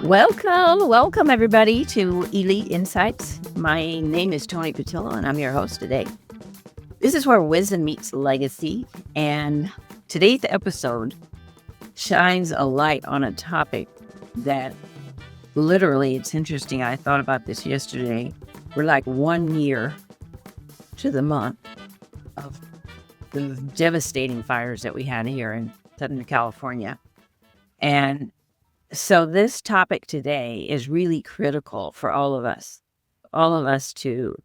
Welcome everybody to Elite Insights. My name is Toni Patillo and I'm your host today. This is where wisdom meets legacy, and today's episode shines a light on a topic that literally, it's interesting. I thought about this yesterday. We're like 1 year to the month of the devastating fires that we had here in Southern California. And so this topic today is really critical for all of us to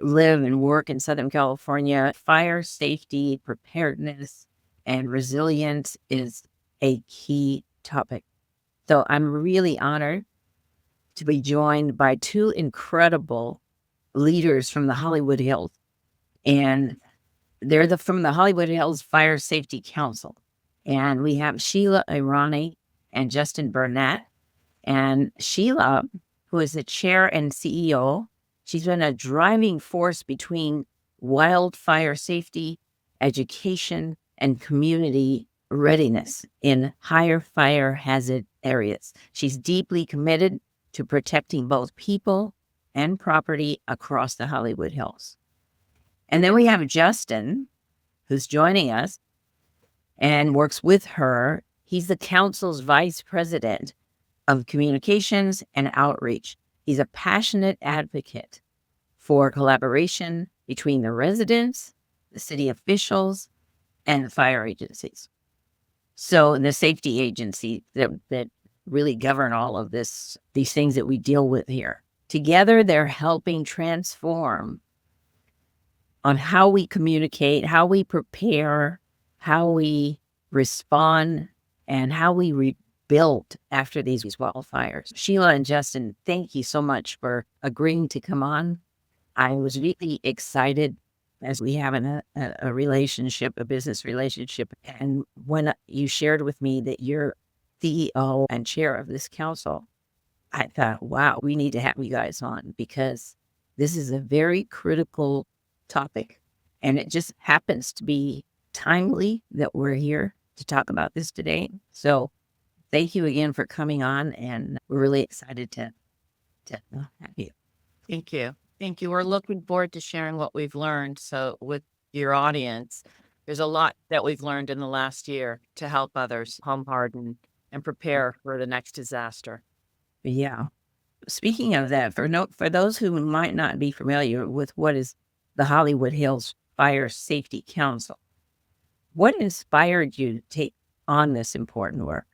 live and work in Southern California. Fire safety, preparedness, and resilience is a key topic. So I'm really honored to be joined by two incredible leaders from the Hollywood Hills. And they're from the Hollywood Hills Fire Safety Council. And we have Sheila Irani and Justin Burnett. And Sheila, who is the chair and CEO, she's been a driving force between wildfire safety, education, and community readiness in higher fire hazard areas. She's deeply committed to protecting both people and property across the Hollywood Hills. And then we have Justin, who's joining us and works with her. He's the council's vice president of communications and outreach. He's a passionate advocate for collaboration between the residents, the city officials, and the fire agencies. So the safety agency that really govern all of these things that we deal with here. Together, they're helping transform on how we communicate, how we prepare, how we respond, and how we rebuild after these wildfires. Sheila and Justin, thank you so much for agreeing to come on. I was really excited as we have a relationship, a business relationship. And when you shared with me that you're CEO and chair of this council, I thought, wow, we need to have you guys on because this is a very critical topic. And it just happens to be timely that we're here to talk about this today. So thank you again for coming on, and we're really excited to have you. Thank you. Thank you. We're looking forward to sharing what we've learned. So with your audience, there's a lot that we've learned in the last year to help others home harden and prepare for the next disaster. Yeah. Speaking of that, for those who might not be familiar with what is the Hollywood Hills Fire Safety Council, what inspired you to take on this important work?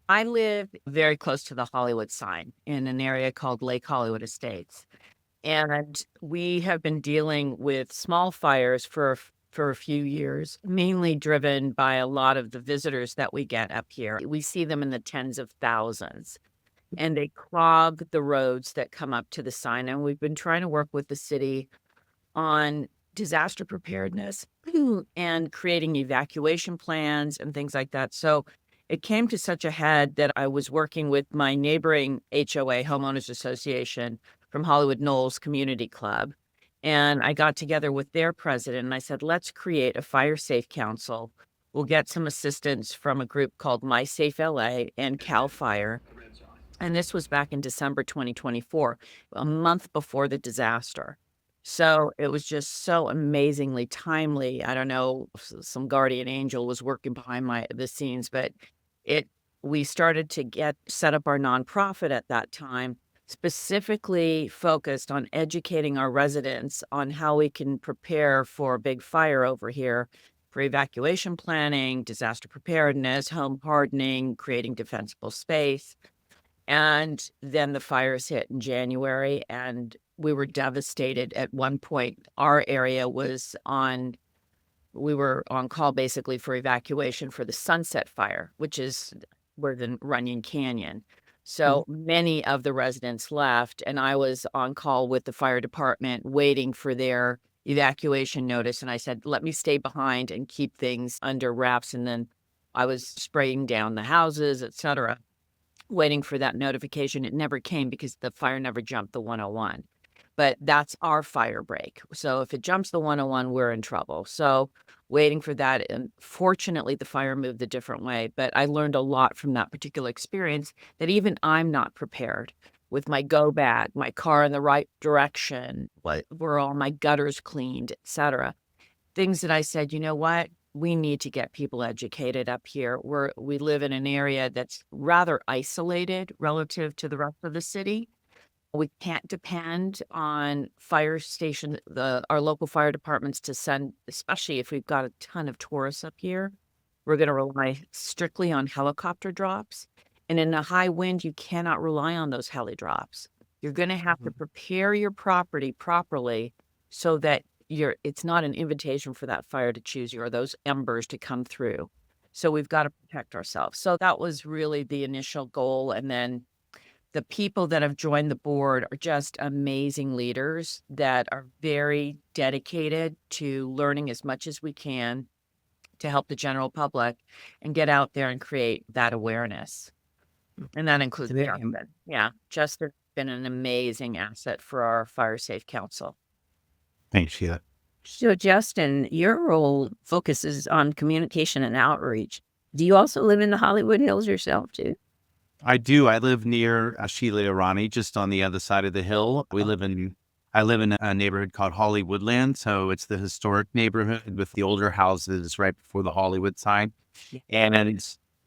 I live very close to the Hollywood sign in an area called Lake Hollywood Estates. And we have been dealing with small fires for a few years, mainly driven by a lot of the visitors that we get up here. We see them in the tens of thousands, and they clog the roads that come up to the sign. And we've been trying to work with the city on disaster preparedness and creating evacuation plans and things like that. So it came to such a head that I was working with my neighboring HOA, Homeowners Association, from Hollywood Knolls Community Club. And I got together with their president and I said, let's create a fire safe council. We'll get some assistance from a group called My Safe LA and CAL FIRE. And this was back in December 2024, a month before the disaster. So it was just so amazingly timely. I don't know, some guardian angel was working behind the scenes, but we started to set up our nonprofit at that time, specifically focused on educating our residents on how we can prepare for a big fire over here, for evacuation planning, disaster preparedness, home hardening, creating defensible space. And then the fires hit in January and we were devastated. At one point, our area we were on call basically for evacuation for the Sunset Fire, which is where the Runyon Canyon. So many of the residents left, and I was on call with the fire department waiting for their evacuation notice. And I said, let me stay behind and keep things under wraps. And then I was spraying down the houses, et cetera, waiting for that notification. It never came because the fire never jumped the 101. but that's our fire break. So if it jumps the 101, we're in trouble. So waiting for that. And fortunately, the fire moved a different way. But I learned a lot from that particular experience that even I'm not prepared with my go bag, my car in the right direction, what were all my gutters cleaned, etc. Things that I said, you know what? We need to get people educated up here. We live in an area that's rather isolated relative to the rest of the city. We can't depend on fire station, our local fire departments to send, especially if we've got a ton of tourists up here. We're going to rely strictly on helicopter drops. And in a high wind, you cannot rely on those heli drops. You're going to have to prepare your property properly so that it's not an invitation for that fire to choose you or those embers to come through. So we've got to protect ourselves. So that was really the initial goal. And then the people that have joined the board are just amazing leaders that are very dedicated to learning as much as we can to help the general public and get out there and create that awareness. And that includes Justin. Yeah, Justin's been an amazing asset for our Fire Safe Council. Thanks, Sheila. So, Justin, your role focuses on communication and outreach. Do you also live in the Hollywood Hills yourself, too? I do. I live near Sheila, Irani, just on the other side of the hill. I live in a neighborhood called Hollywoodland. So it's the historic neighborhood with the older houses right before the Hollywood sign. And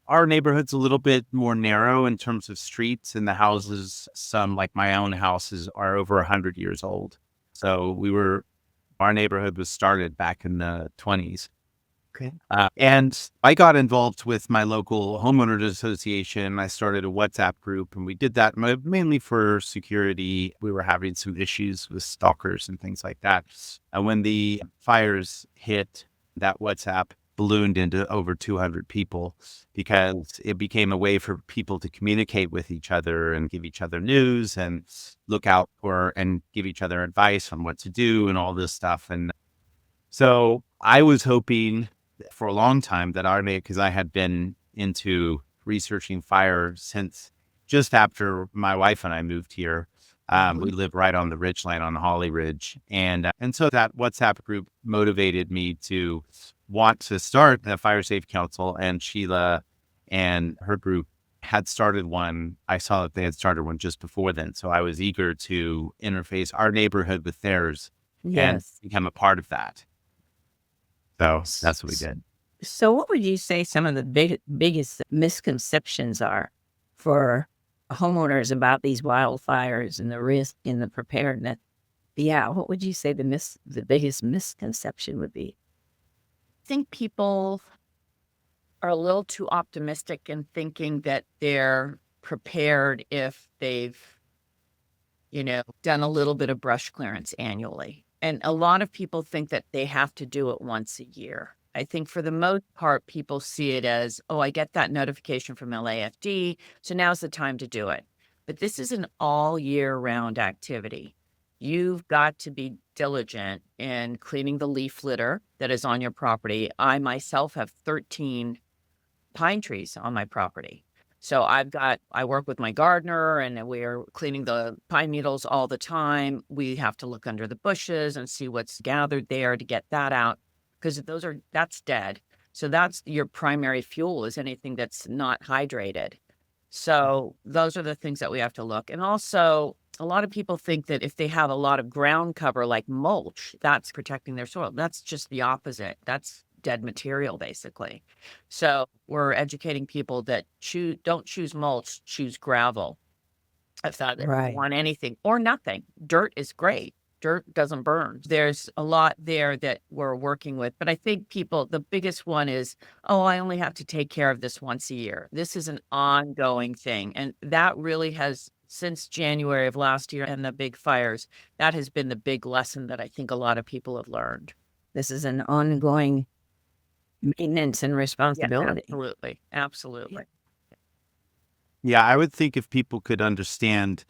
our neighborhood's a little bit more narrow in terms of streets, and the houses, some like my own houses, are over 100 years old. So our neighborhood was started back in the 20s. Okay. And I got involved with my local homeowners association. I started a WhatsApp group, and we did that mainly for security. We were having some issues with stalkers and things like that. When the fires hit, that WhatsApp ballooned into over 200 people because it became a way for people to communicate with each other and give each other news and look out for and give each other advice on what to do and all this stuff. And so I was hoping for a long time that because I had been into researching fire since just after my wife and I moved here. We live right on the ridgeline on Holly Ridge. And so that WhatsApp group motivated me to want to start the Fire Safe Council, and Sheila and her group had started one. I saw that they had started one just before then. So I was eager to interface our neighborhood with theirs and become a part of that. So that's what we did. So what would you say some of the biggest misconceptions are for homeowners about these wildfires and the risk and the preparedness? Yeah, what would you say the biggest misconception would be? I think people are a little too optimistic in thinking that they're prepared if they've, done a little bit of brush clearance annually. And a lot of people think that they have to do it once a year. I think for the most part, people see it as, oh, I get that notification from LAFD, so now's the time to do it. But this is an all year round activity. You've got to be diligent in cleaning the leaf litter that is on your property. I myself have 13 pine trees on my property. So I work with my gardener, and we're cleaning the pine needles all the time. We have to look under the bushes and see what's gathered there to get that out, because that's dead. So that's your primary fuel, is anything that's not hydrated. So those are the things that we have to look. And also, a lot of people think that if they have a lot of ground cover like mulch, that's protecting their soil. That's just the opposite. That's dead material, basically. So we're educating people that don't choose mulch, choose gravel. If you want anything or nothing, dirt is great. Dirt doesn't burn. There's a lot there that we're working with. But I think the biggest one is, oh, I only have to take care of this once a year. This is an ongoing thing. And that really has, since January of last year and the big fires, that has been the big lesson that I think a lot of people have learned. This is an ongoing maintenance and responsibility. Yeah, absolutely. Yeah, I would think if people could understand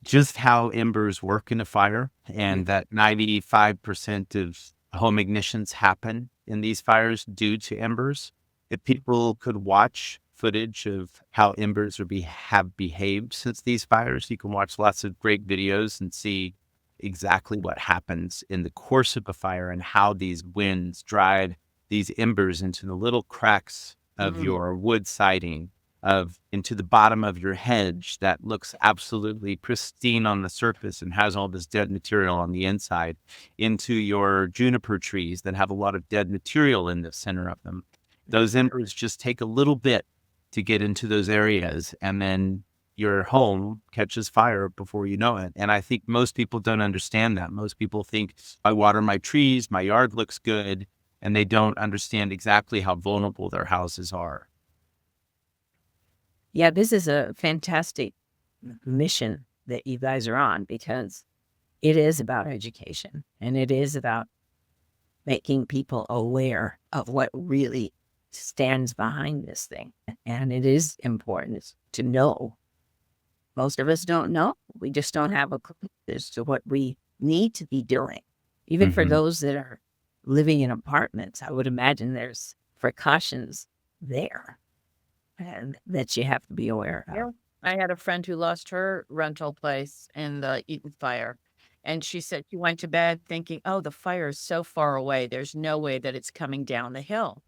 just how embers work in a fire, and that 95% of home ignitions happen in these fires due to embers, if people could watch footage of how embers have behaved since these fires, you can watch lots of great videos and see exactly what happens in the course of a fire and how these winds drive these embers into the little cracks of your wood siding, of into the bottom of your hedge that looks absolutely pristine on the surface and has all this dead material on the inside, into your juniper trees that have a lot of dead material in the center of them. Those embers just take a little bit to get into those areas, and then your home catches fire before you know it. And I think most people don't understand that. Most people think, I water my trees, my yard looks good, and they don't understand exactly how vulnerable their houses are. Yeah, this is a fantastic mission that you guys are on, because it is about education, and it is about making people aware of what really stands behind this thing. And it is important to know. Most of us don't know. We just don't have a clue as to what we need to be doing. Even for those that are living in apartments, I would imagine there's precautions there and that you have to be aware of. Yeah. I had a friend who lost her rental place in the Eaton fire. And she said she went to bed thinking, oh, the fire is so far away. There's no way that it's coming down the hill.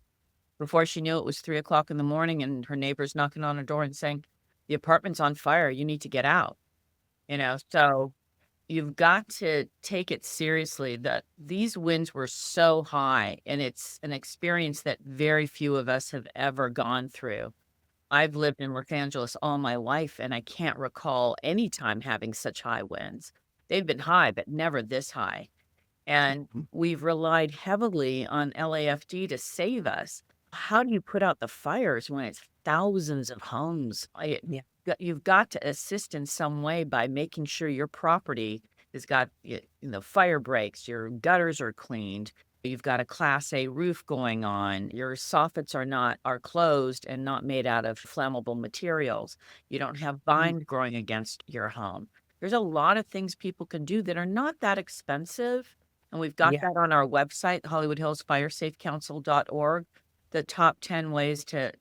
Before she knew it was 3 o'clock in the morning, and her neighbor's knocking on her door and saying, the apartment's on fire. You need to get out. So you've got to take it seriously that these winds were so high, and it's an experience that very few of us have ever gone through. I've lived in Los Angeles all my life, and I can't recall any time having such high winds. They've been high, but never this high. And we've relied heavily on LAFD to save us. How do you put out the fires when it's thousands of homes? You've got to assist in some way by making sure your property has got fire breaks, your gutters are cleaned, you've got a Class A roof going on, your soffits are closed and not made out of flammable materials. You don't have vines growing against your home. There's a lot of things people can do that are not that expensive. And we've got that on our website, HollywoodHillsFireSafeCouncil.org, the top 10 ways to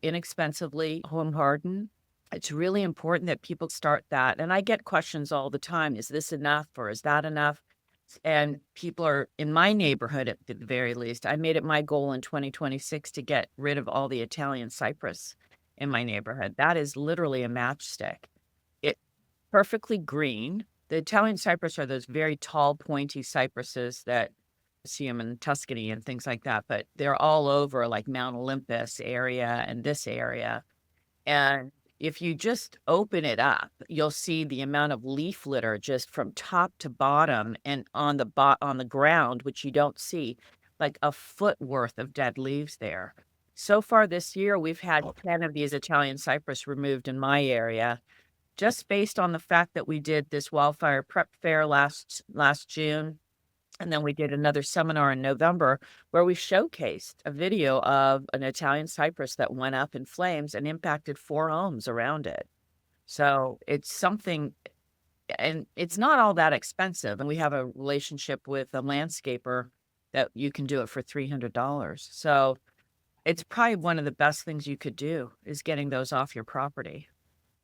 inexpensively home harden. It's really important that people start that. And I get questions all the time. Is this enough or is that enough? And people are in my neighborhood, at the very least. I made it my goal in 2026 to get rid of all the Italian cypress in my neighborhood. That is literally a matchstick. It's perfectly green. The Italian cypress are those very tall, pointy cypresses that see them in Tuscany and things like that, but they're all over like Mount Olympus area and this area. And if you just open it up, you'll see the amount of leaf litter just from top to bottom, and on the ground, which you don't see, like a foot worth of dead leaves there. So far this year, we've had 10 of these Italian cypress removed in my area, just based on the fact that we did this wildfire prep fair last June. And then we did another seminar in November where we showcased a video of an Italian cypress that went up in flames and impacted 4 homes around it. So it's something, and it's not all that expensive. And we have a relationship with a landscaper that you can do it for $300. So it's probably one of the best things you could do is getting those off your property.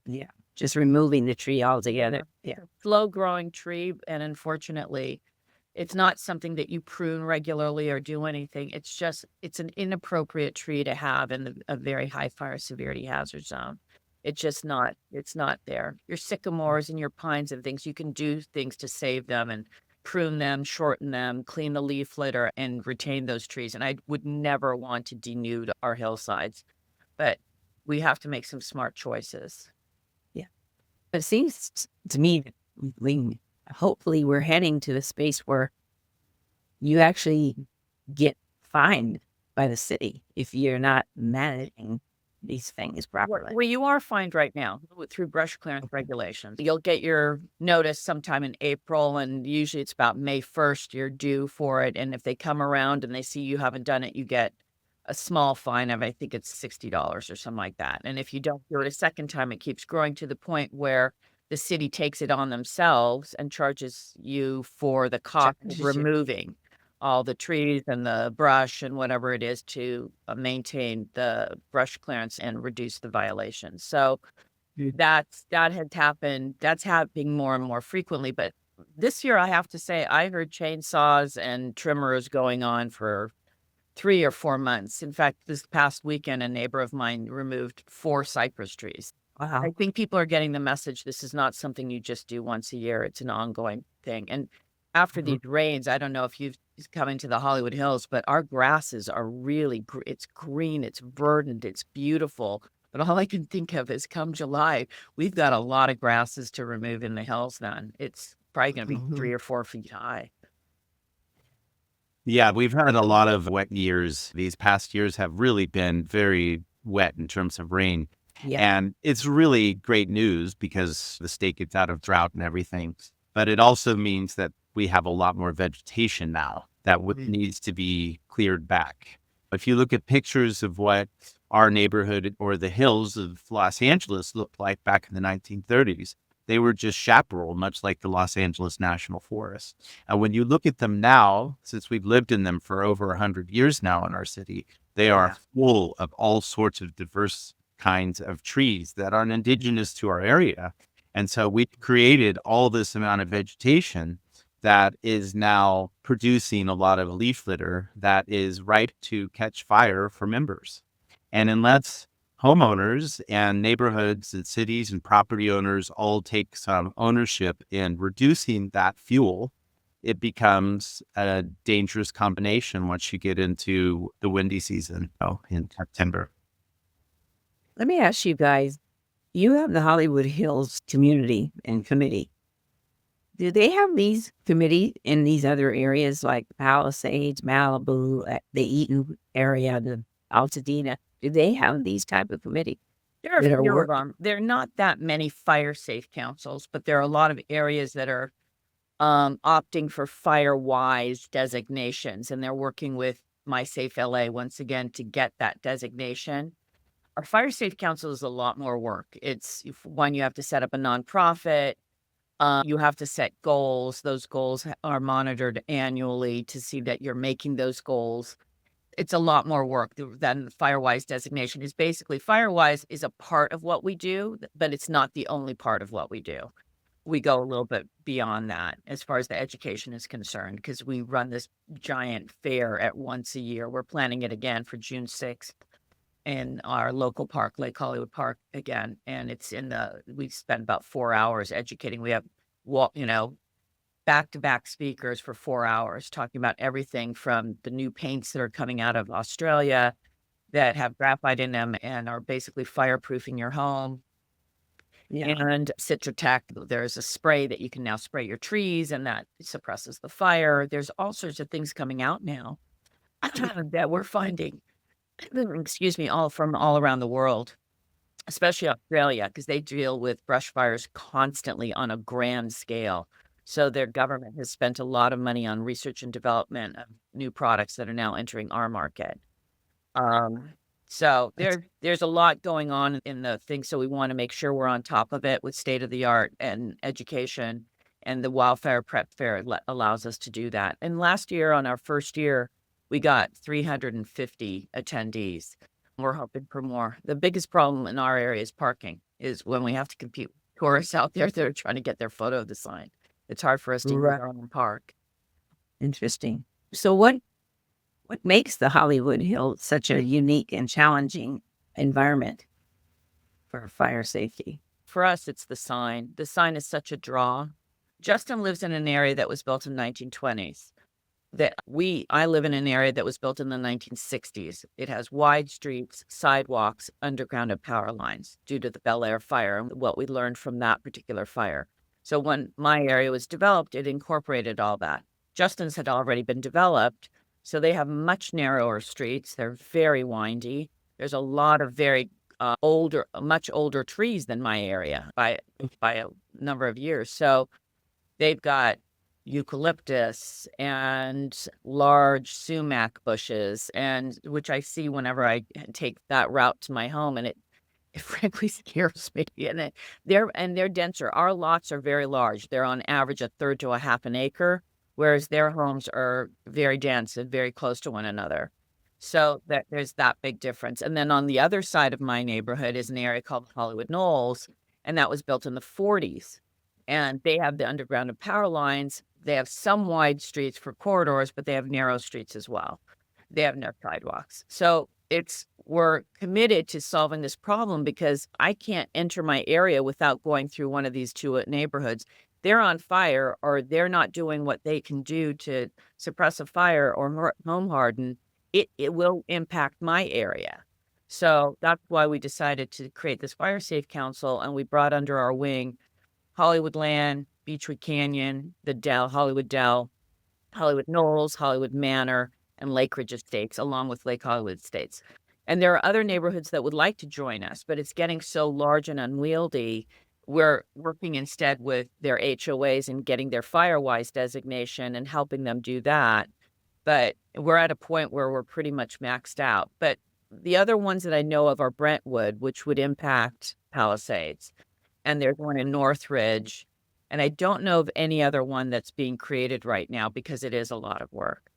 Yeah. Just removing the tree altogether. Yeah. Slow growing tree. And unfortunately, it's not something that you prune regularly or do anything. It's an inappropriate tree to have in a very high fire severity hazard zone. It's not there. Your sycamores and your pines and things, you can do things to save them and prune them, shorten them, clean the leaf litter, and retain those trees. And I would never want to denude our hillsides, but we have to make some smart choices. Yeah. But it seems to me that hopefully we're heading to a space where you actually get fined by the city if you're not managing these things properly. Well, you are fined right now through brush clearance regulations. You'll get your notice sometime in April, and usually it's about May 1st you're due for it. And if they come around and they see you haven't done it, you get a small fine of, I think it's $60 or something like that. And if you don't do it a second time, it keeps growing to the point where the city takes it on themselves and charges you for the cost of removing all the trees and the brush and whatever it is to maintain the brush clearance and reduce the violations. So that had happened. That's happening more and more frequently. But this year, I have to say, I heard chainsaws and trimmers going on for 3 or 4 months. In fact, this past weekend, a neighbor of mine removed 4 cypress trees. I Wow. think people are getting the message this is not something you just do once a year, it's an ongoing thing, and after Mhm. these rains, I don't know if you've come into the Hollywood Hills, but our grasses are really it's green, it's verdant, it's beautiful, but all I can think of is come July, we've got a lot of grasses to remove in the hills then. It's probably gonna be 3 Mhm. or 4 feet high. Yeah, we've had a lot of wet years. These past years have really been very wet in terms of rain. Yeah. And it's really great news because the state gets out of drought and everything. But it also means that we have a lot more vegetation now that needs to be cleared back. If you look at pictures of what our neighborhood or the hills of Los Angeles looked like back in the 1930s, they were just chaparral, much like the Los Angeles National Forest. And when you look at them now, since we've lived in them for over 100 years now in our city, they are Yeah. full of all sorts of diverse kinds of trees that are indigenous to our area. And so we created all this amount of vegetation that is now producing a lot of leaf litter that is ripe to catch fire from embers. And unless homeowners and neighborhoods and cities and property owners all take some ownership in reducing that fuel, it becomes a dangerous combination once you get into the windy season, in September. Let me ask you guys, you have the Hollywood Hills community and committee. Do they have these committee in these other areas like Palisades, Malibu, the Eaton area, the Altadena? Do they have these type of committee There are a that are few of working? them. There are not that many fire safe councils, but there are a lot of areas that are opting for fire-wise designations, and they're working with My Safe LA once again to get that designation. Our fire safe council is a lot more work. It's one, you have to set up a nonprofit. You have to set goals. Those goals are monitored annually to see that you're making those goals. It's a lot more work than the Firewise designation is. Basically, Firewise is a part of what we do, but it's not the only part of what we do. We go a little bit beyond that as far as the education is concerned because we run this giant fair at once a year. We're planning it again for June 6th in our local park, Lake Hollywood Park again. And it's we spend about 4 hours educating. We have, back-to-back speakers for 4 hours talking about everything from the new paints that are coming out of Australia that have graphite in them and are basically fireproofing your home. Yeah. And Citrotech, there's a spray that you can now spray your trees and that suppresses the fire. There's all sorts of things coming out now that we're finding, excuse me, all from all around the world, especially Australia, because they deal with brush fires constantly on a grand scale. So their government has spent a lot of money on research and development of new products that are now entering our market. So That's there's a lot going on in the thing. So we want to make sure we're on top of it with state of the art and education. And the Wildfire Prep Fair allows us to do that. And last year, on our first year, we got 350 attendees. We're hoping for more. The biggest problem in our area is parking, is when we have to compete with tourists out there that are trying to get their photo of the sign. It's hard for us to use right. our own park. Interesting. So what makes the Hollywood Hills such a unique and challenging environment for fire safety? For us, it's the sign. The sign is such a draw. Justin lives in an area that was built in 1920s. I live in an area that was built in the 1960s. It has wide streets, sidewalks, underground and power lines due to the Bel Air fire and what we learned from that particular fire. So when my area was developed, it incorporated all that. Justin's had already been developed, so they have much narrower streets. They're very windy. There's a lot of very much older trees than my area by a number of years. So they've got eucalyptus and large sumac bushes, and which I see whenever I take that route to my home, and it frankly scares me. And they're denser. Our lots are very large. They're on average a third to a half an acre, whereas their homes are very dense and very close to one another. So there's that big difference. And then on the other side of my neighborhood is an area called Hollywood Knolls, and that was built in the 40s. And they have the underground and power lines. They have some wide streets for corridors, but they have narrow streets as well. They have no sidewalks. So we're committed to solving this problem because I can't enter my area without going through one of these two neighborhoods. They're on fire or they're not doing what they can do to suppress a fire or home harden. It will impact my area. So that's why we decided to create this Fire Safe Council, and we brought under our wing Hollywood Land, Beechwood Canyon, the Dell, Hollywood Dell, Hollywood Knolls, Hollywood Manor, and Lake Ridge Estates, along with Lake Hollywood Estates. And there are other neighborhoods that would like to join us, but it's getting so large and unwieldy. We're working instead with their HOAs and getting their FireWise designation and helping them do that. But we're at a point where we're pretty much maxed out. But the other ones that I know of are Brentwood, which would impact Palisades. And there's one in Northridge. And I don't know of any other one that's being created right now because it is a lot of work.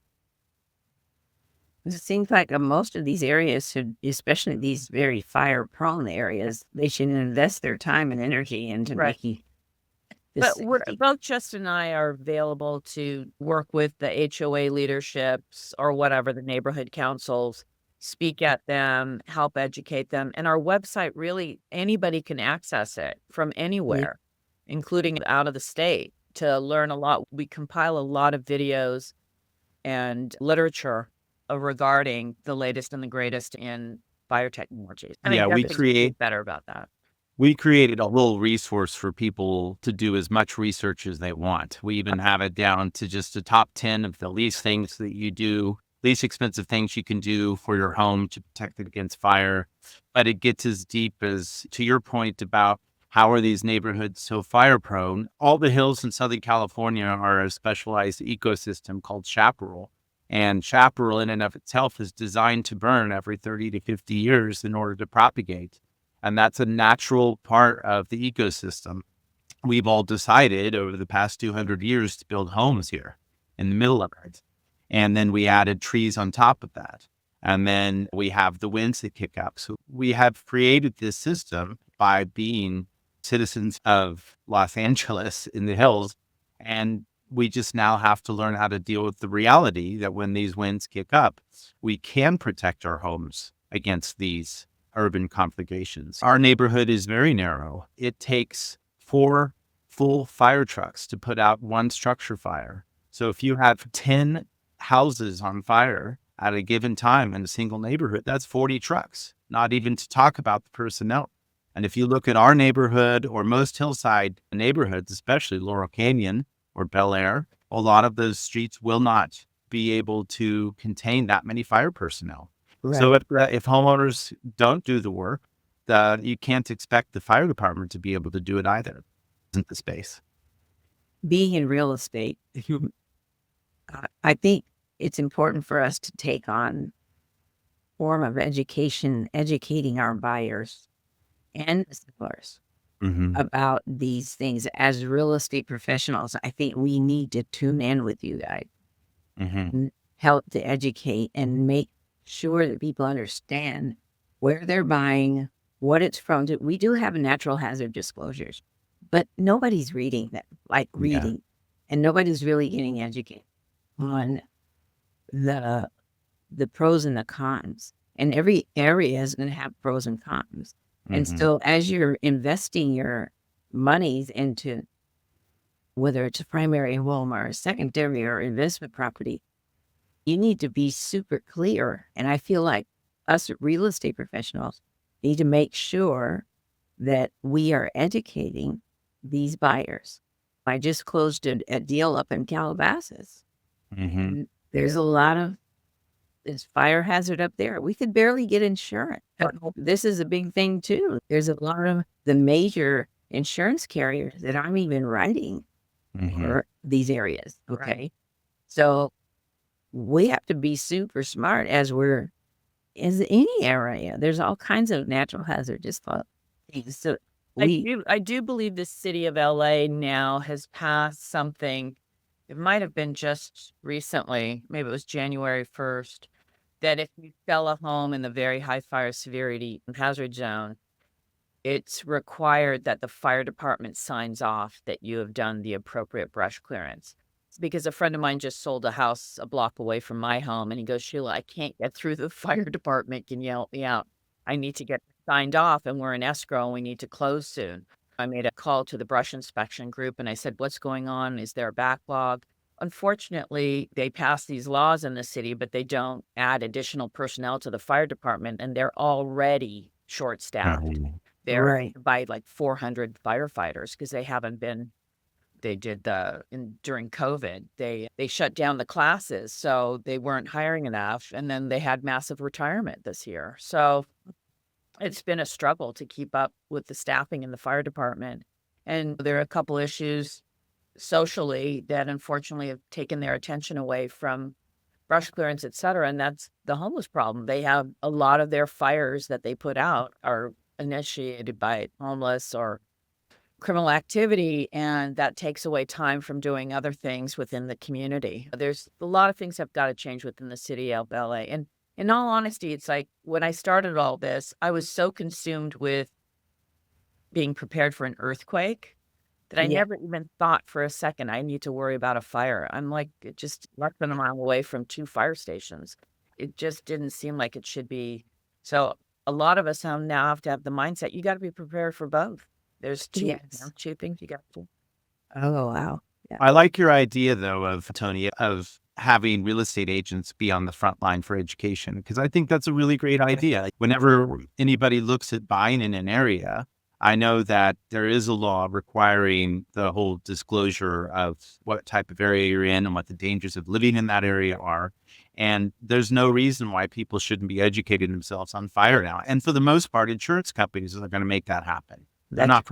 It seems like most of these areas should, especially these very fire-prone areas, they should invest their time and energy into making this. But both Justin and I are available to work with the HOA leaderships or whatever, the neighborhood councils, speak at them, help educate them. And our website, really, anybody can access it from anywhere, including out of the state, to learn a lot. We compile a lot of videos and literature regarding the latest and the greatest in fire technologies. We create better about that. We created a little resource for people to do as much research as they want. We even have it down to just the top 10 of the least expensive things you can do for your home to protect it against fire. But it gets as deep as, to your point about how are these neighborhoods so fire prone? All the hills in Southern California are a specialized ecosystem called chaparral. And chaparral in and of itself is designed to burn every 30 to 50 years in order to propagate. And that's a natural part of the ecosystem. We've all decided over the past 200 years to build homes here in the middle of it. And then we added trees on top of that. And then we have the winds that kick up. So we have created this system by being citizens of Los Angeles in the hills. And we just now have to learn how to deal with the reality that when these winds kick up, we can protect our homes against these urban conflagrations. Our neighborhood is very narrow. It takes 4 full fire trucks to put out one structure fire. So if you have 10 houses on fire at a given time in a single neighborhood, that's 40 trucks, not even to talk about the personnel. And if you look at our neighborhood or most hillside neighborhoods, especially Laurel Canyon or Bel Air, a lot of those streets will not be able to contain that many fire personnel. Right. So if homeowners don't do the work, you can't expect the fire department to be able to do it either. Isn't the space? Being in real estate, I think it's important for us to take on form of education, educating our buyers and the sellers about these things. As real estate professionals, I think we need to tune in with you guys and help to educate and make sure that people understand where they're buying, what it's from. We do have natural hazard disclosures, but nobody's reading them, and nobody's really getting educated on the pros and the cons. And every area is going to have pros and cons. And so as you're investing your monies into whether it's a primary home or a secondary or investment property, you need to be super clear. And I feel like us real estate professionals need to make sure that we are educating these buyers. I just closed a deal up in Calabasas. And there's a lot of this fire hazard up there. We could barely get insurance. This is a big thing too. There's a lot of the major insurance carriers that aren't even writing for these areas. Okay. Right. So we have to be super smart as any area. There's all kinds of natural hazardous things. So I do believe the city of LA now has passed something. It might have been just recently, maybe it was January 1st, that if you sell a home in the very high fire severity hazard zone, it's required that the fire department signs off that you have done the appropriate brush clearance. Because a friend of mine just sold a house a block away from my home, and he goes, Sheila, I can't get through the fire department. Can you help me out? I need to get signed off, and we're in escrow, and we need to close soon. I made a call to the brush inspection group, and I said, what's going on? Is there a backlog? Unfortunately, they pass these laws in the city, but they don't add additional personnel to the fire department, and they're already short-staffed. They're Right. by like 400 firefighters because they did during COVID, they shut down the classes, so they weren't hiring enough, and then they had massive retirement this year. So it's been a struggle to keep up with the staffing in the fire department. And there are a couple issues socially that unfortunately have taken their attention away from brush clearance, et cetera. And that's the homeless problem. They have a lot of their fires that they put out are initiated by homeless or criminal activity, and that takes away time from doing other things within the community. There's a lot of things have got to change within the city of LA. And in all honesty, it's like when I started all this, I was so consumed with being prepared for an earthquake that I Yeah. never even thought for a second I need to worry about a fire. I'm like just less than a mile away from 2 fire stations. It just didn't seem like it should be. So a lot of us now have to have the mindset, you got to be prepared for both. There's Yes. two things you got to. Oh, wow. Yeah. I like your idea, though, of Tony, of having real estate agents be on the front line for education, because I think that's a really great idea. Like, whenever anybody looks at buying in an area, I know that there is a law requiring the whole disclosure of what type of area you're in and what the dangers of living in that area are. And there's no reason why people shouldn't be educating themselves on fire now. And for the most part, insurance companies are going to make that happen. They're not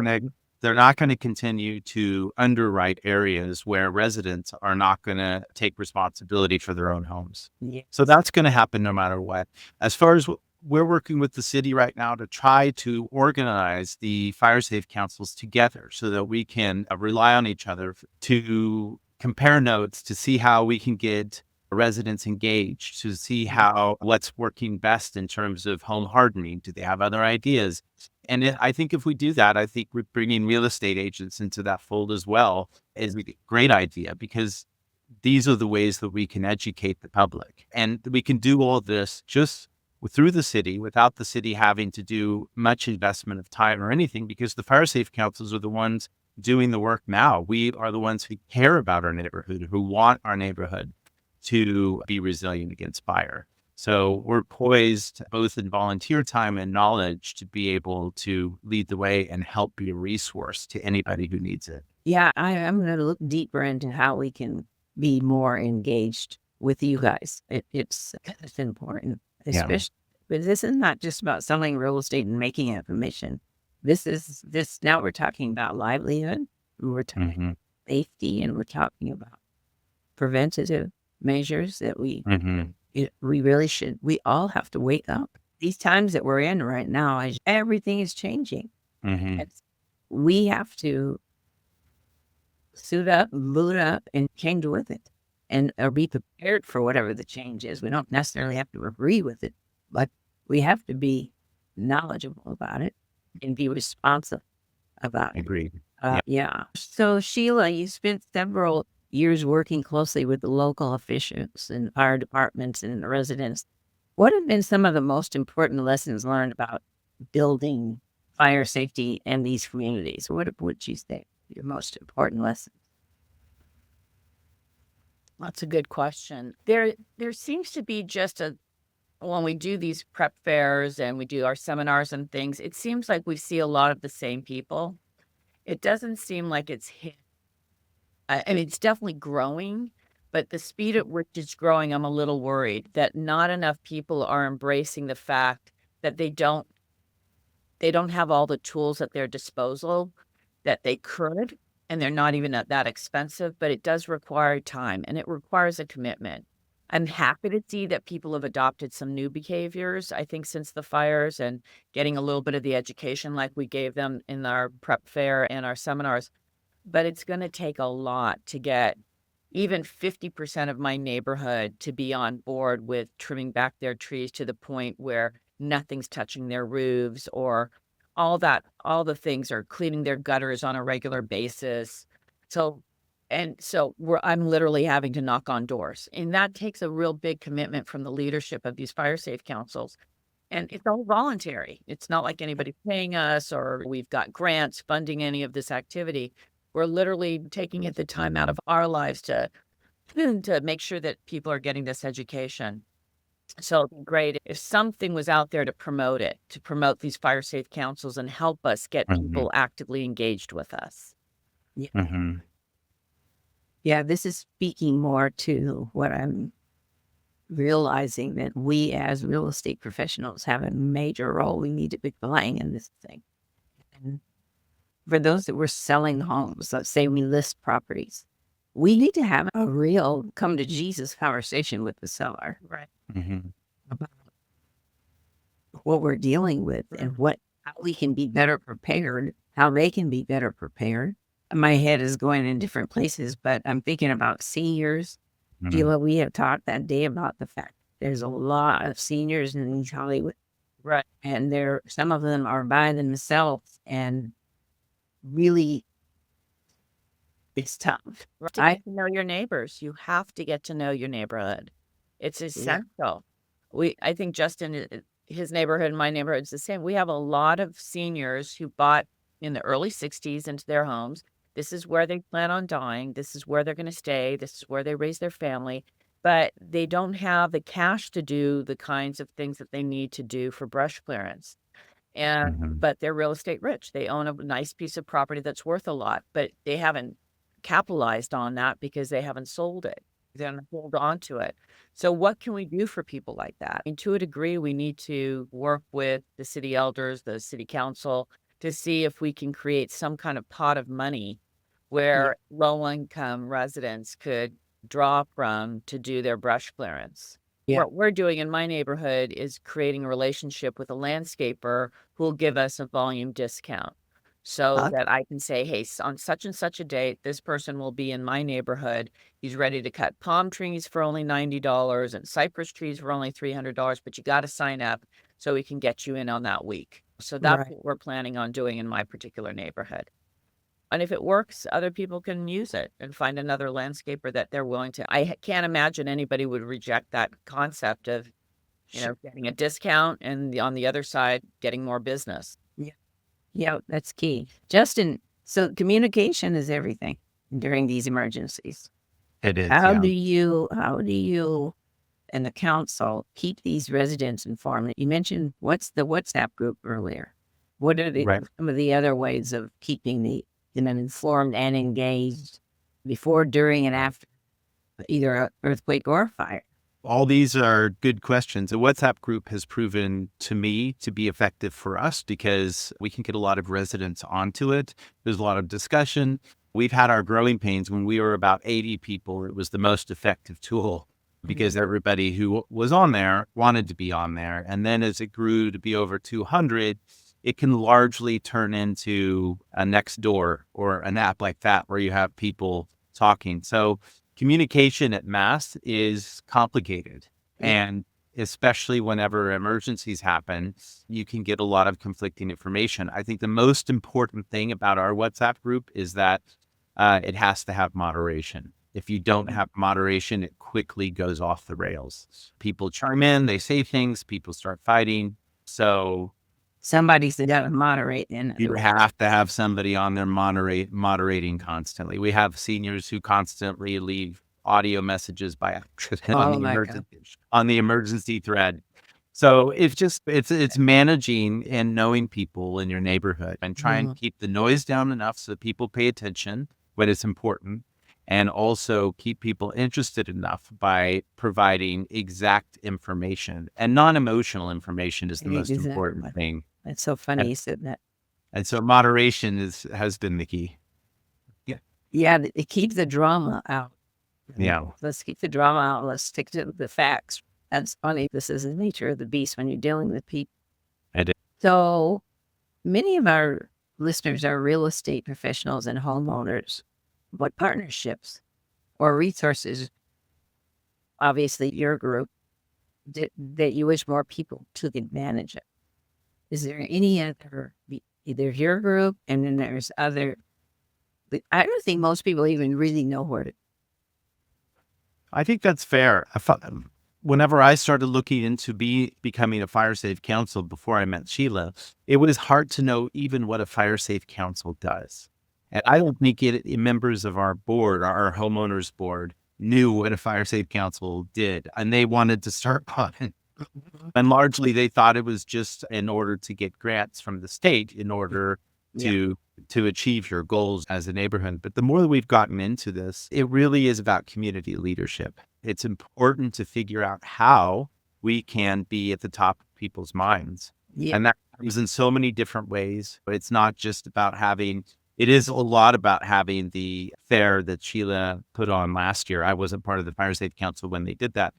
going to continue to underwrite areas where residents are not going to take responsibility for their own homes. Yeah. So that's going to happen no matter what. As far as we're working with the city right now to try to organize the fire safe councils together so that we can rely on each other to compare notes, to see how we can get residents engaged, to see how what's working best in terms of home hardening. Do they have other ideas? And I think if we do that, I think we're bringing real estate agents into that fold as well is a great idea, because these are the ways that we can educate the public. And we can do all this just through the city without the city having to do much investment of time or anything, because the fire safe councils are the ones doing the work now. We are the ones who care about our neighborhood, who want our neighborhood to be resilient against fire. So we're poised both in volunteer time and knowledge to be able to lead the way and help be a resource to anybody who needs it. Yeah, I'm going to look deeper into how we can be more engaged with you guys. It's important, especially, but this is not just about selling real estate and making a commission. Now we're talking about livelihood, we're talking safety, and we're talking about preventative measures that we really should. We all have to wake up. These times that we're in right now, everything is changing. We have to suit up, boot up, and change with it, and be prepared for whatever the change is. We don't necessarily have to agree with it, but we have to be knowledgeable about it and be responsive about it. Agreed. Yeah. So Sheila, you spent several years working closely with the local officials and fire departments and the residents. What have been some of the most important lessons learned about building fire safety in these communities? What would you say your most important lesson? That's a good question. There seems to be just when we do these prep fairs and we do our seminars and things, it seems like we see a lot of the same people. It doesn't seem like it's hit. I mean, it's definitely growing, but the speed at which it's growing, I'm a little worried that not enough people are embracing the fact that they don't have all the tools at their disposal that they could, and they're not even that expensive, but it does require time and it requires a commitment. I'm happy to see that people have adopted some new behaviors, I think, since the fires, and getting a little bit of the education like we gave them in our prep fair and our seminars. But it's going to take a lot to get even 50% of my neighborhood to be on board with trimming back their trees to the point where nothing's touching their roofs, or all the things are cleaning their gutters on a regular basis. So, I'm literally having to knock on doors, and that takes a real big commitment from the leadership of these fire safe councils. And it's all voluntary. It's not like anybody's paying us or we've got grants funding any of this activity. We're literally taking the time out of our lives to make sure that people are getting this education. So it'd be great if something was out there to promote it, to promote these fire safe councils and help us get people actively engaged with us. Yeah. Mm-hmm. Yeah, this is speaking more to what I'm realizing, that we as real estate professionals have a major role we need to be playing in this thing. And for those that we're selling homes, let's say we list properties, we need to have a real come to Jesus conversation with the seller. Right. Mm-hmm. About what we're dealing with and how we can be better prepared, how they can be better prepared. My head is going in different places, but I'm thinking about seniors. Sheila, we have talked that day about the fact there's a lot of seniors in East Hollywood. Right. And some of them are by themselves, and really it's tough. To get to know your neighbors. You have to get to know your neighborhood. It's essential. I think Justin, his neighborhood and my neighborhood is the same. We have a lot of seniors who bought in the early 60s into their homes. This is where they plan on dying. This is where they're going to stay. This is where they raise their family. But they don't have the cash to do the kinds of things that they need to do for brush clearance. But they're real estate rich. They own a nice piece of property that's worth a lot, but they haven't capitalized on that because they haven't sold it. They haven't hold on to it. So what can we do for people like that? And to a degree, we need to work with the city elders, the city council, to see if we can create some kind of pot of money where low-income residents could draw from to do their brush clearance. Yeah. What we're doing in my neighborhood is creating a relationship with a landscaper who will give us a volume discount so that I can say, hey, on such and such a date, this person will be in my neighborhood. He's ready to cut palm trees for only $90 and cypress trees for only $300, but you got to sign up so we can get you in on that week. So that's what we're planning on doing in my particular neighborhood. And if it works, other people can use it and find another landscaper that they're willing to. I can't imagine anybody would reject that concept of, getting a discount and on the other side, getting more business. Yeah, that's key. Justin, so communication is everything during these emergencies. It is. How do you and the council keep these residents informed? You mentioned what's the WhatsApp group earlier. What are some of the other ways of keeping them informed and engaged before, during, and after either an earthquake or a fire? All these are good questions. The WhatsApp group has proven to me to be effective for us because we can get a lot of residents onto it. There's a lot of discussion. We've had our growing pains when we were about 80 people. It was the most effective tool because everybody who was on there wanted to be on there. And then as it grew to be over 200, it can largely turn into a Nextdoor or an app like that where you have people talking. So communication at mass is complicated. And especially whenever emergencies happen, you can get a lot of conflicting information. I think the most important thing about our WhatsApp group is that it has to have moderation. If you don't have moderation, it quickly goes off the rails. People chime in, they say things, people start fighting. So somebody's got to moderate. You have to have somebody on there moderating constantly. We have seniors who constantly leave audio messages by accident on the emergency thread. So it's managing and knowing people in your neighborhood and trying to keep the noise down enough so that people pay attention when it's important, and also keep people interested enough by providing exact information. And non-emotional information is the most important thing. That's so funny you said that. And so moderation has been the key. Yeah, it keeps the drama out. Yeah. Let's keep the drama out. Let's stick to the facts. That's funny. This is the nature of the beast when you're dealing with people. So many of our listeners are real estate professionals and homeowners. What partnerships or resources, obviously your group, that you wish more people took advantage of? Is there any other, either your group and then there's other, but I don't think most people even really know where to. I think that's fair. Whenever I started looking into becoming a fire safe council before I met Sheila, it was hard to know even what a fire safe council does. And I don't think members of our board, our homeowners board, knew what a fire safe council did, and they wanted to start one. And largely they thought it was just in order to get grants from the state in order to achieve your goals as a neighborhood. But the more that we've gotten into this, it really is about community leadership. It's important to figure out how we can be at the top of people's minds. Yeah. And that comes in so many different ways. But it's not just about it is a lot about having the fair that Sheila put on last year. I wasn't part of the Fire Safe Council when they did that,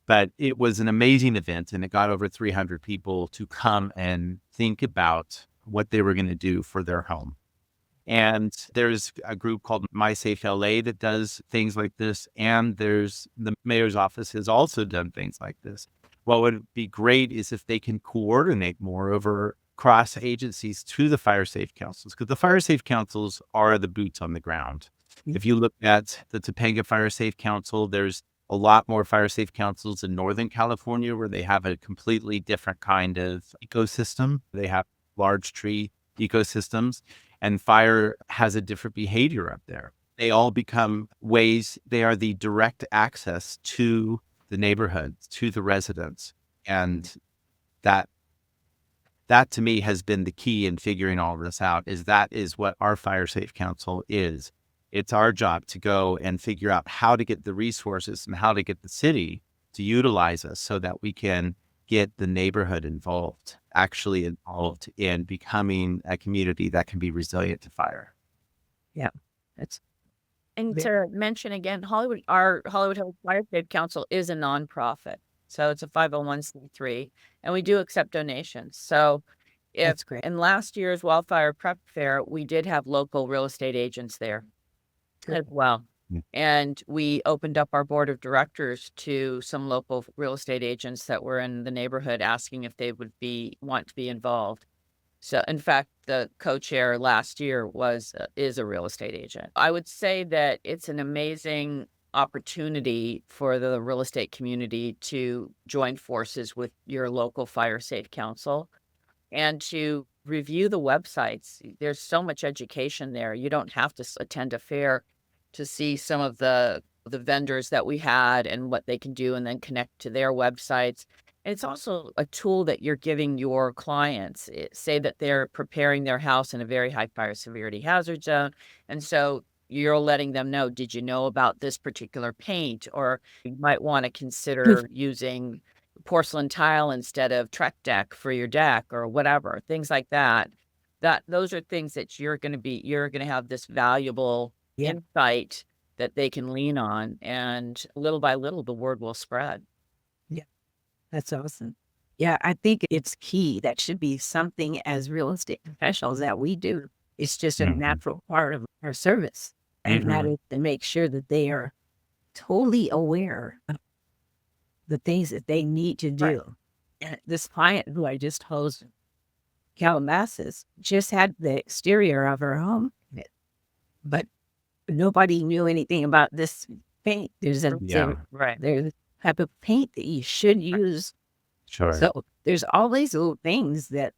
but it was an amazing event, and it got over 300 people to come and think about what they were going to do for their home. And there's a group called My Safe LA that does things like this. And there's the mayor's office has also done things like this. What would be great is if they can coordinate more over cross agencies to the fire safe councils, because the fire safe councils are the boots on the ground. If you look at the Topanga Fire Safe Council, there's a lot more fire safe councils in Northern California where they have a completely different kind of ecosystem. They have large tree ecosystems, and fire has a different behavior up there. They all become ways, they are the direct access to the neighborhoods, to the residents. And that to me has been the key in figuring all this out, is that is what our Fire Safe Council is. It's our job to go and figure out how to get the resources and how to get the city to utilize us so that we can get the neighborhood actually involved in becoming a community that can be resilient to fire. Yeah. And to mention again, our Hollywood Hills Fire Safe Council is a nonprofit. So it's a 501c3, and we do accept donations. So That's great. in last year's Wildfire Prep Fair, we did have local real estate agents there as well. And we opened up our board of directors to some local real estate agents that were in the neighborhood, asking if they would want to be involved. So in fact, the co-chair last year is a real estate agent. I would say that it's an amazing opportunity for the real estate community to join forces with your local fire safe council and to review the websites. There's so much education there. You don't have to attend a fair to see some of the vendors that we had and what they can do, and then connect to their websites. And it's also a tool that you're giving your clients. Say that they're preparing their house in a very high fire severity hazard zone. And so you're letting them know, did you know about this particular paint? Or you might want to consider using porcelain tile instead of Trek deck for your deck, or whatever, things like that. Those are things that you're going to have this valuable insight that they can lean on, and little by little the word will spread. Yeah, that's awesome. Yeah, I think it's key. That should be something as real estate professionals that we do. It's just a natural part of our service, and that is to make sure that they are totally aware of the things that they need to do. Right. And this client who I just hosted, Calabasas, just had the exterior of her home, but nobody knew anything about this paint. There's a type of paint that you should use. Sure. So there's all these little things that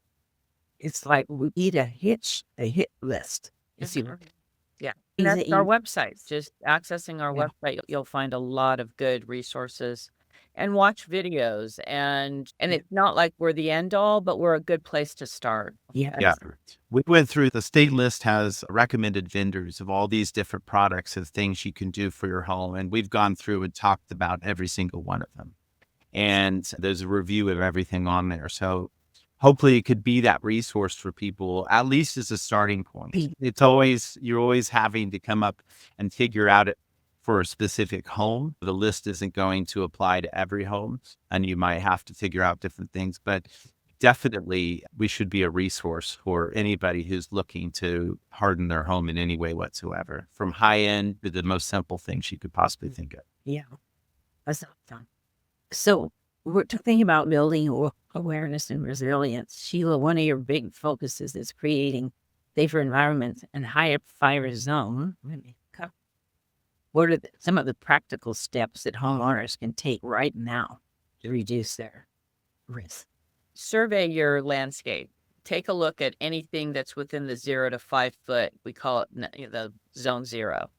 it's like we need a hit list. You see, yeah. And that's our website. Just accessing our website, you'll find a lot of good resources, and watch videos. And it's not like we're the end all, but we're a good place to start. Yeah. Yeah. We went through, the state list has recommended vendors of all these different products and things you can do for your home. And we've gone through and talked about every single one of them. And there's a review of everything on there. So hopefully it could be that resource for people, at least as a starting point. You're always having to come up and figure out it for a specific home. The list isn't going to apply to every home, and you might have to figure out different things, but definitely we should be a resource for anybody who's looking to harden their home in any way whatsoever, from high end to the most simple things you could possibly think of. Yeah. That's awesome. So we're talking about building awareness and resilience. Sheila, one of your big focuses is creating safer environments and higher fire zone. What are some of the practical steps that homeowners can take right now to reduce their risk? Survey your landscape. Take a look at anything that's within the 0 to 5 foot. We call it the zone 0,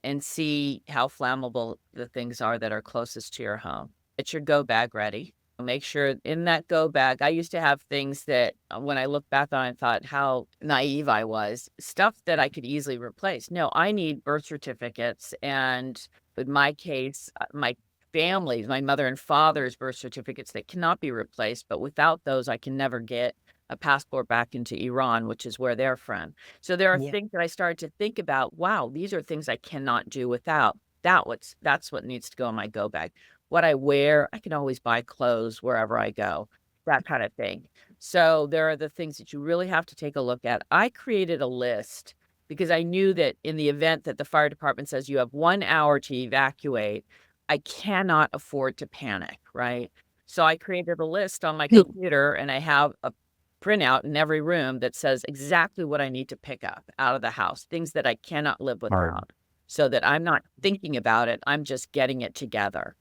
and see how flammable the things are that are closest to your home. Get your go bag ready. Make sure in that go bag, I used to have things that when I look back on, I thought how naive I was, stuff that I could easily replace. No, I need birth certificates. And in my case, my family's, my mother and father's birth certificates that cannot be replaced. But without those, I can never get a passport back into Iran, which is where they're from. So there are things that I started to think about. Wow, these are things I cannot do without. That's what needs to go in my go bag. What I wear, I can always buy clothes wherever I go, that kind of thing. So there are the things that you really have to take a look at. I created a list because I knew that in the event that the fire department says you have 1 hour to evacuate, I cannot afford to panic, right? So I created a list on my computer, and I have a printout in every room that says exactly what I need to pick up out of the house, things that I cannot live without, so that I'm not thinking about it. I'm just getting it together.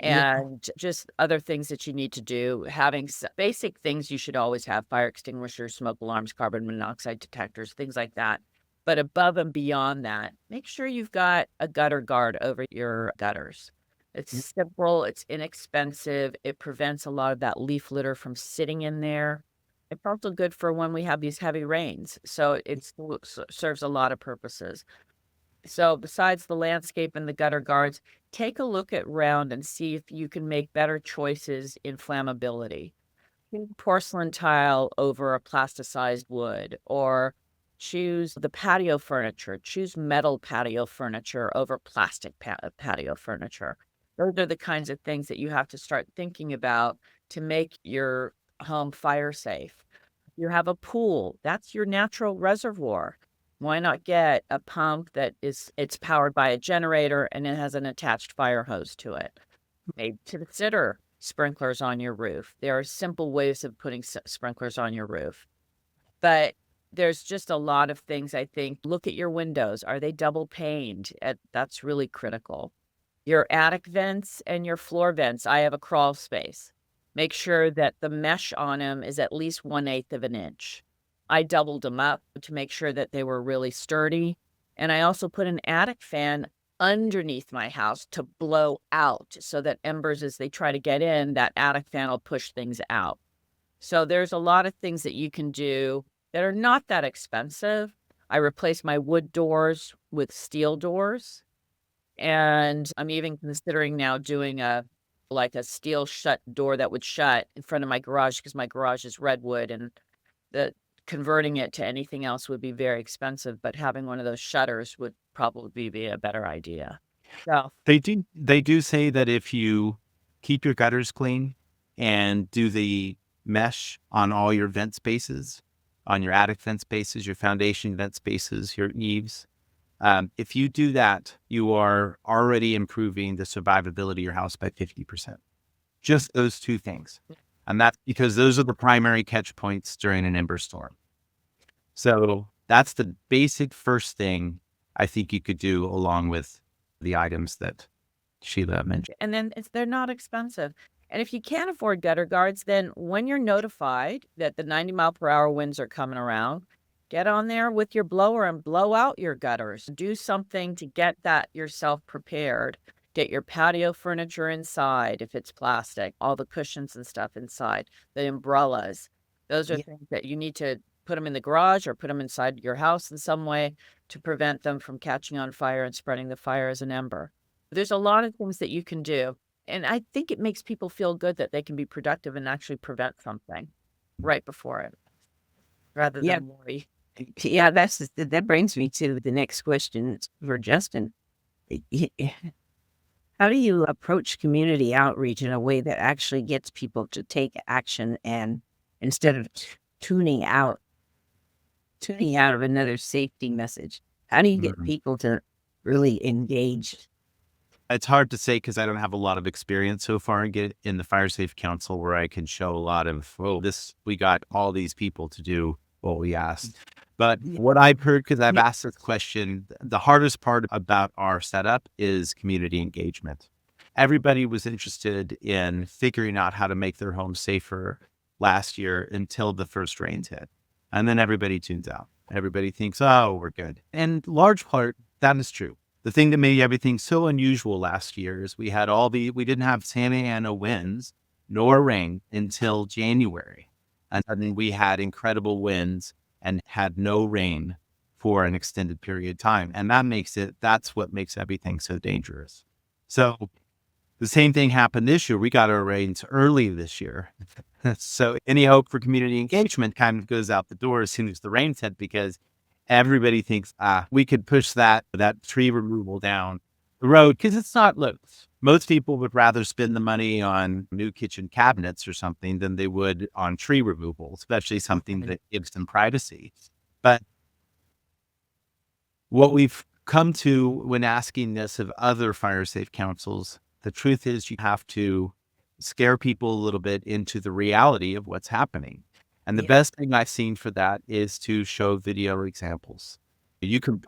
And just other things that you need to do, having basic things you should always have: fire extinguishers, smoke alarms, carbon monoxide detectors, things like that. But above and beyond that, make sure you've got a gutter guard over your gutters. It's simple, it's inexpensive, it prevents a lot of that leaf litter from sitting in there. It's also good for when we have these heavy rains. So it serves a lot of purposes. So besides the landscape and the gutter guards, take a look around and see if you can make better choices in flammability. Choose porcelain tile over a plasticized wood, or choose the patio furniture. Choose metal patio furniture over plastic patio furniture. Those are the kinds of things that you have to start thinking about to make your home fire safe. You have a pool. That's your natural reservoir. Why not get a pump it's powered by a generator and it has an attached fire hose to it? Maybe consider sprinklers on your roof. There are simple ways of putting sprinklers on your roof. But there's just a lot of things, I think. Look at your windows. Are they double paned? That's really critical. Your attic vents and your floor vents. I have a crawl space. Make sure that the mesh on them is at least 1/8 of an inch. I doubled them up to make sure that they were really sturdy. And I also put an attic fan underneath my house to blow out, so that embers, as they try to get in, that attic fan will push things out. So there's a lot of things that you can do that are not that expensive. I replaced my wood doors with steel doors. And I'm even considering now doing a steel shut door that would shut in front of my garage, because my garage is redwood, and converting it to anything else would be very expensive, but having one of those shutters would probably be a better idea. So They do say that if you keep your gutters clean and do the mesh on all your vent spaces, on your attic vent spaces, your foundation vent spaces, your eaves, if you do that, you are already improving the survivability of your house by 50%. Just those two things. And that's because those are the primary catch points during an ember storm. So that's the basic first thing I think you could do, along with the items that Sheila mentioned. And then they're not expensive. And if you can't afford gutter guards, then when you're notified that the 90-mile-per-hour winds are coming around, get on there with your blower and blow out your gutters. Do something to get that yourself prepared. Get your patio furniture inside, if it's plastic, all the cushions and stuff inside, the umbrellas. Those are things that you need to put them in the garage or put them inside your house in some way to prevent them from catching on fire and spreading the fire as an ember. There's a lot of things that you can do. And I think it makes people feel good that they can be productive and actually prevent something right before it, rather than worry. Yeah, that brings me to the next question for Justin. How do you approach community outreach in a way that actually gets people to take action, and instead of tuning out of another safety message? How do you get people to really engage? It's hard to say because I don't have a lot of experience so far in the Fire Safe Council where I can show a lot of, we got all these people to do what we asked. But what I've heard, because I've asked this question, the hardest part about our setup is community engagement. Everybody was interested in figuring out how to make their home safer last year until the first rains hit. And then everybody tunes out. Everybody thinks, oh, we're good. And large part, that is true. The thing that made everything so unusual last year is we didn't have Santa Ana winds nor rain until January. And then we had incredible winds and had no rain for an extended period of time. And that's what makes everything so dangerous. So the same thing happened this year. We got our rains early this year. So any hope for community engagement kind of goes out the door as soon as the rains hit, because everybody thinks, we could push that tree removal down the road. Because it's not, look, most people would rather spend the money on new kitchen cabinets or something than they would on tree removal, especially something that gives them privacy. But what we've come to when asking this of other fire safe councils, the truth is you have to scare people a little bit into the reality of what's happening. And the best thing I've seen for that is to show video examples. You can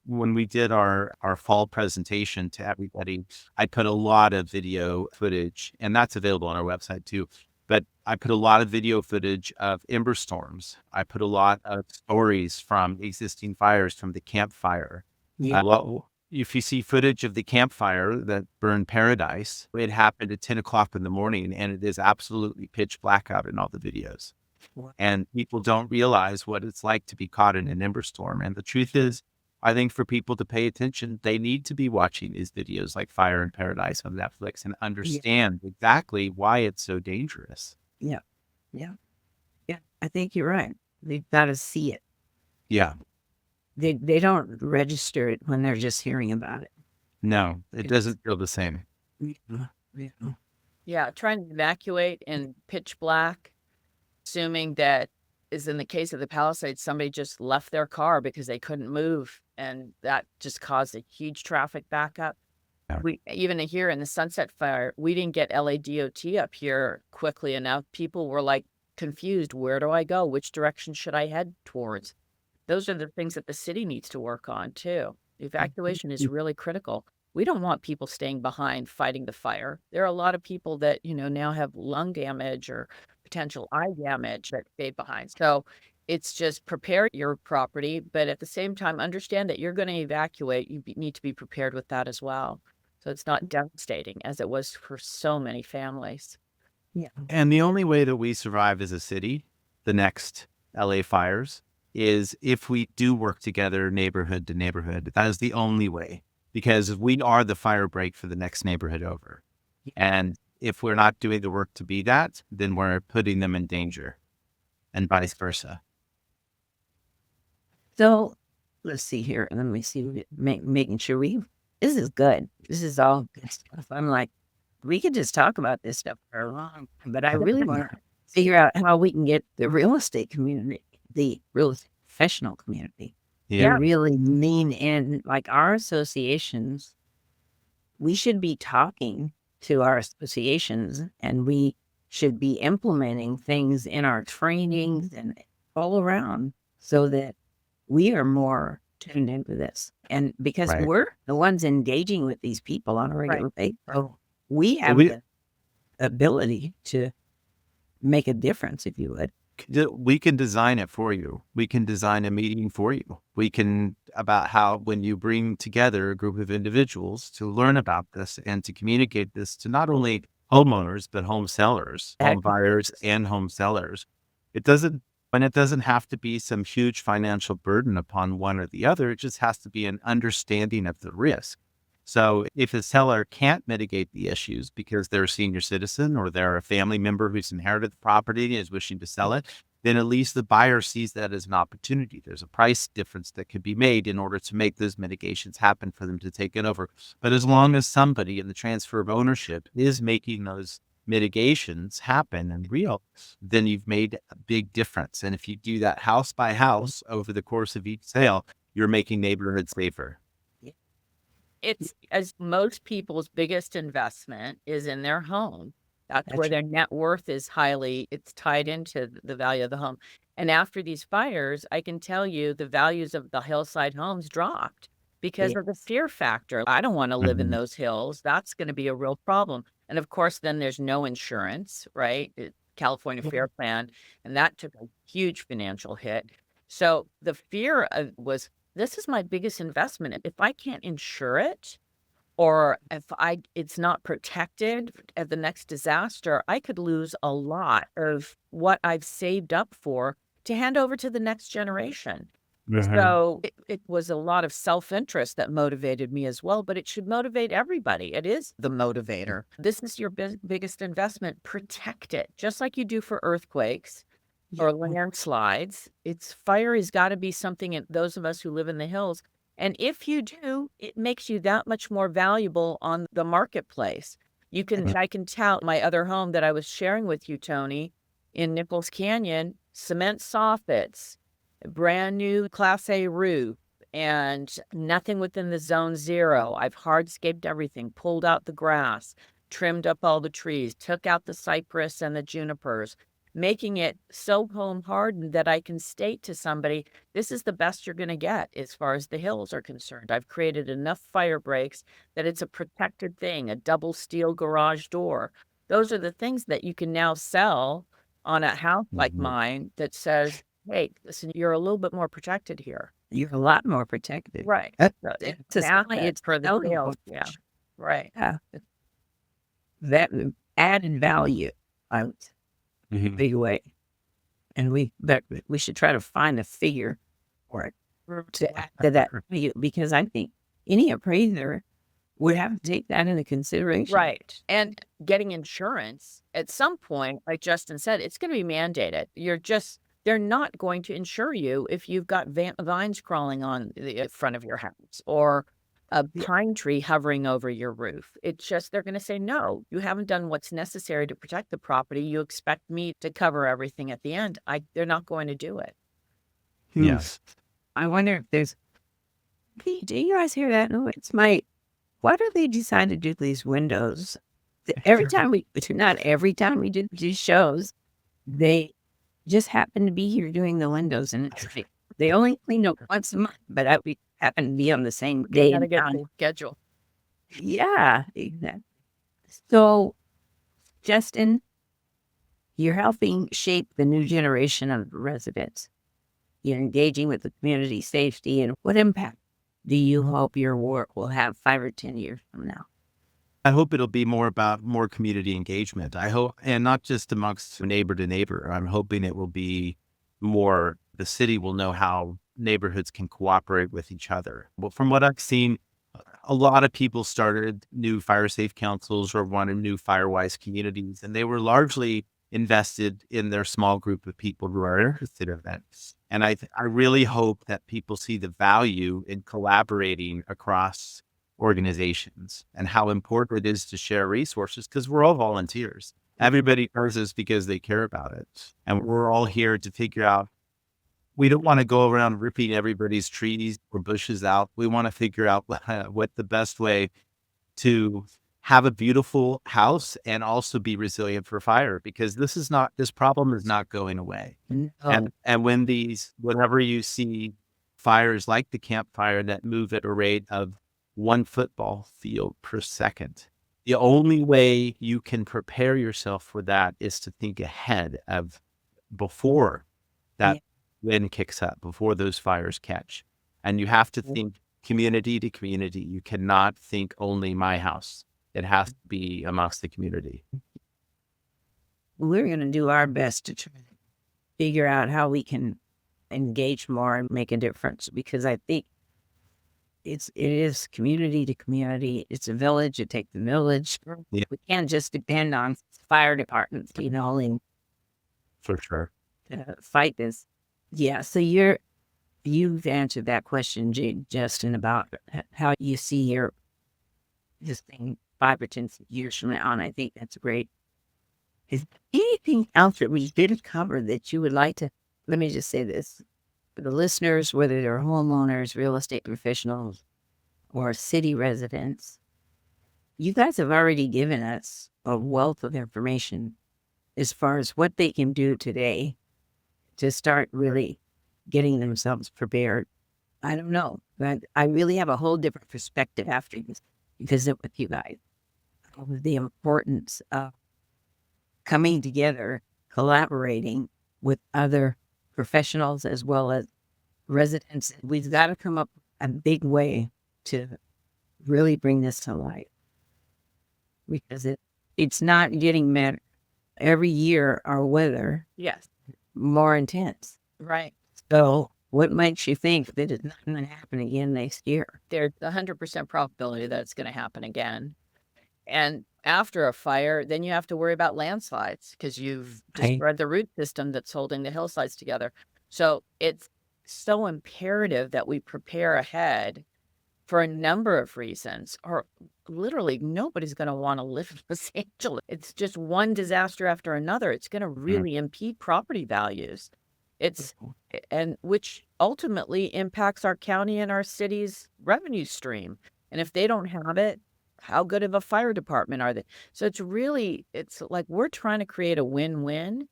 when we did our fall presentation to everybody, I put a lot of video footage, and that's available on our website too. But I put a lot of video footage of ember storms. I put a lot of stories from existing fires from the campfire. If you see footage of the campfire that burned Paradise, it happened at 10 o'clock in the morning, and it is absolutely pitch black out in all the videos. And people don't realize what it's like to be caught in an ember storm. And the truth is, I think for people to pay attention, they need to be watching these videos like Fire in Paradise on Netflix and understand exactly why it's so dangerous. Yeah. I think you're right. They've got to see it. Yeah. They don't register it when they're just hearing about it. No, it doesn't feel the same. Yeah, trying to evacuate in pitch black, assuming that, is in the case of the Palisades, somebody just left their car because they couldn't move, and that just caused a huge traffic backup. Yeah. We even here in the Sunset Fire, we didn't get LADOT up here quickly enough. People were like confused. Where do I go? Which direction should I head towards? Those are the things that the city needs to work on too. Evacuation is really critical. We don't want people staying behind fighting the fire. There are a lot of people that, now have lung damage or potential eye damage that stay behind. So it's just prepare your property, but at the same time, understand that you're going to evacuate. You need to be prepared with that as well. So it's not devastating as it was for so many families. Yeah. And the only way that we survive as a city, the next LA fires, is if we do work together neighborhood to neighborhood. That is the only way, because we are the fire break for the next neighborhood over. And if we're not doing the work to be that, then we're putting them in danger, and vice versa. So let's see here. Let me see, making sure this is good. This is all good stuff. I'm like, we could just talk about this stuff for a long time, but I really want to figure out how we can get the real estate community, the real estate professional community, to really lean in. Like our associations, we should be talking to our associations, and we should be implementing things in our trainings and all around so that we are more tuned into this. And because we're the ones engaging with these people on a regular basis, so we have the ability to make a difference, if you would. We can design it for you. We can design a meeting for you. We can, about how when you bring together a group of individuals to learn about this and to communicate this to not only homeowners, but home sellers, home buyers and home sellers. It doesn't have to be some huge financial burden upon one or the other. It just has to be an understanding of the risk. So if a seller can't mitigate the issues because they're a senior citizen or they're a family member who's inherited the property and is wishing to sell it, then at least the buyer sees that as an opportunity. There's a price difference that could be made in order to make those mitigations happen for them to take it over. But as long as somebody in the transfer of ownership is making those mitigations happen and real, then you've made a big difference. And if you do that house by house over the course of each sale, you're making neighborhoods safer. It's as most people's biggest investment is in their home. That's where That's their net worth is it's tied into the value of the home. And after these fires, I can tell you the values of the hillside homes dropped because yeah. of the fear factor. I don't want to live in Mhm. those hills. That's going to be a real problem. And of course, then there's no insurance, right? California Yeah. Fair Plan, and that took a huge financial hit. So the fear was, this is my biggest investment. If I can't insure it, or if it's not protected at the next disaster, I could lose a lot of what I've saved up for to hand over to the next generation. So it was a lot of self-interest that motivated me as well, but it should motivate everybody. It is the motivator. This is your biggest investment. Protect it, just like you do for earthquakes or landslides. Fire has got to be something in those of us who live in the hills. And if you do, it makes you that much more valuable on the marketplace. I can tout my other home that I was sharing with you, Toni, in Nichols Canyon, cement soffits, brand new Class A roof, and nothing within the zone 0. I've hardscaped everything, pulled out the grass, trimmed up all the trees, took out the cypress and the junipers, making it so home hardened that I can state to somebody, this is the best you're going to get as far as the hills are concerned. I've created enough fire breaks that it's a protected thing, a double steel garage door. Those are the things that you can now sell on a house like Mhm. mine that says, hey, listen, you're a little bit more protected here. You're a lot more protected. Right. That's It's a an selling- asset it's for the selling sales. point. Yeah. Right. Yeah. That added value, I would say, Mhm. big way. And we should try to find a figure for it to add to that value, because I think any appraiser would have to take that into consideration. Right. And getting insurance at some point, like Justin said, it's going to be mandated. They're not going to insure you if you've got vines crawling on the front of your house or a pine tree hovering over your roof. It's just, they're going to say, no, you haven't done what's necessary to protect the property. You expect me to cover everything at the end. They're not going to do it. Yes. I wonder if there's, do you guys hear that noise? Why do they decide to do these windows? Not every time we do these shows, they just happen to be here doing the windows, and it's like, they only clean up once a month, but we happen to be on the same day. Gotta get the schedule. Yeah, exactly. So, Justin, you're helping shape the new generation of residents. You're engaging with the community safety, and what impact do you hope your work will have 5 or 10 years from now? I hope it'll be more about more community engagement. I hope, and not just amongst neighbor to neighbor. I'm hoping it will be more, the city will know how neighborhoods can cooperate with each other. Well, from what I've seen, a lot of people started new fire safe councils or wanted new firewise communities, and they were largely invested in their small group of people who are interested in that. And I really hope that people see the value in collaborating across organizations and how important it is to share resources, because we're all volunteers. Everybody does this because they care about it. And we're all here to figure out, we don't want to go around ripping everybody's trees or bushes out. We want to figure out what the best way to have a beautiful house and also be resilient for fire, because this problem is not going away. No. And whenever you see fires like the Camp Fire that move at a rate of 1 football field per second, the only way you can prepare yourself for that is to think ahead of before that wind kicks up, before those fires catch. And you have to think community to community. You cannot think only my house. It has to be amongst the community. We're going to do our best to try to figure out how we can engage more and make a difference, because I think it is community to community. It's a village. It takes the village. Yeah. We can't just depend on fire departments, and For sure. fight this. Yeah. So you've answered that question, Justin, about how you see this thing 5 or 10 years from now, and I think that's great. Is there anything else that we didn't cover that you would like to? Let me just say this for the listeners, whether they're homeowners, real estate professionals, or city residents, you guys have already given us a wealth of information as far as what they can do today to start really getting themselves prepared. I don't know, but I really have a whole different perspective after you visit with you guys of the importance of coming together, collaborating with other professionals as well as residents. We've got to come up with a big way to really bring this to light because it's not getting better. Every year, our weather Yes. more intense. Right. So what makes you think that it's not going to happen again next year? There's 100% probability that it's going to happen again. And after a fire, then you have to worry about landslides because you've destroyed the root system that's holding the hillsides together. So it's so imperative that we prepare ahead for a number of reasons, or literally nobody's going to want to live in Los Angeles. It's just one disaster after another. It's going to really impede property values. And which ultimately impacts our county and our city's revenue stream. And if they don't have it, how good of a fire department are they? So it's like we're trying to create a win-win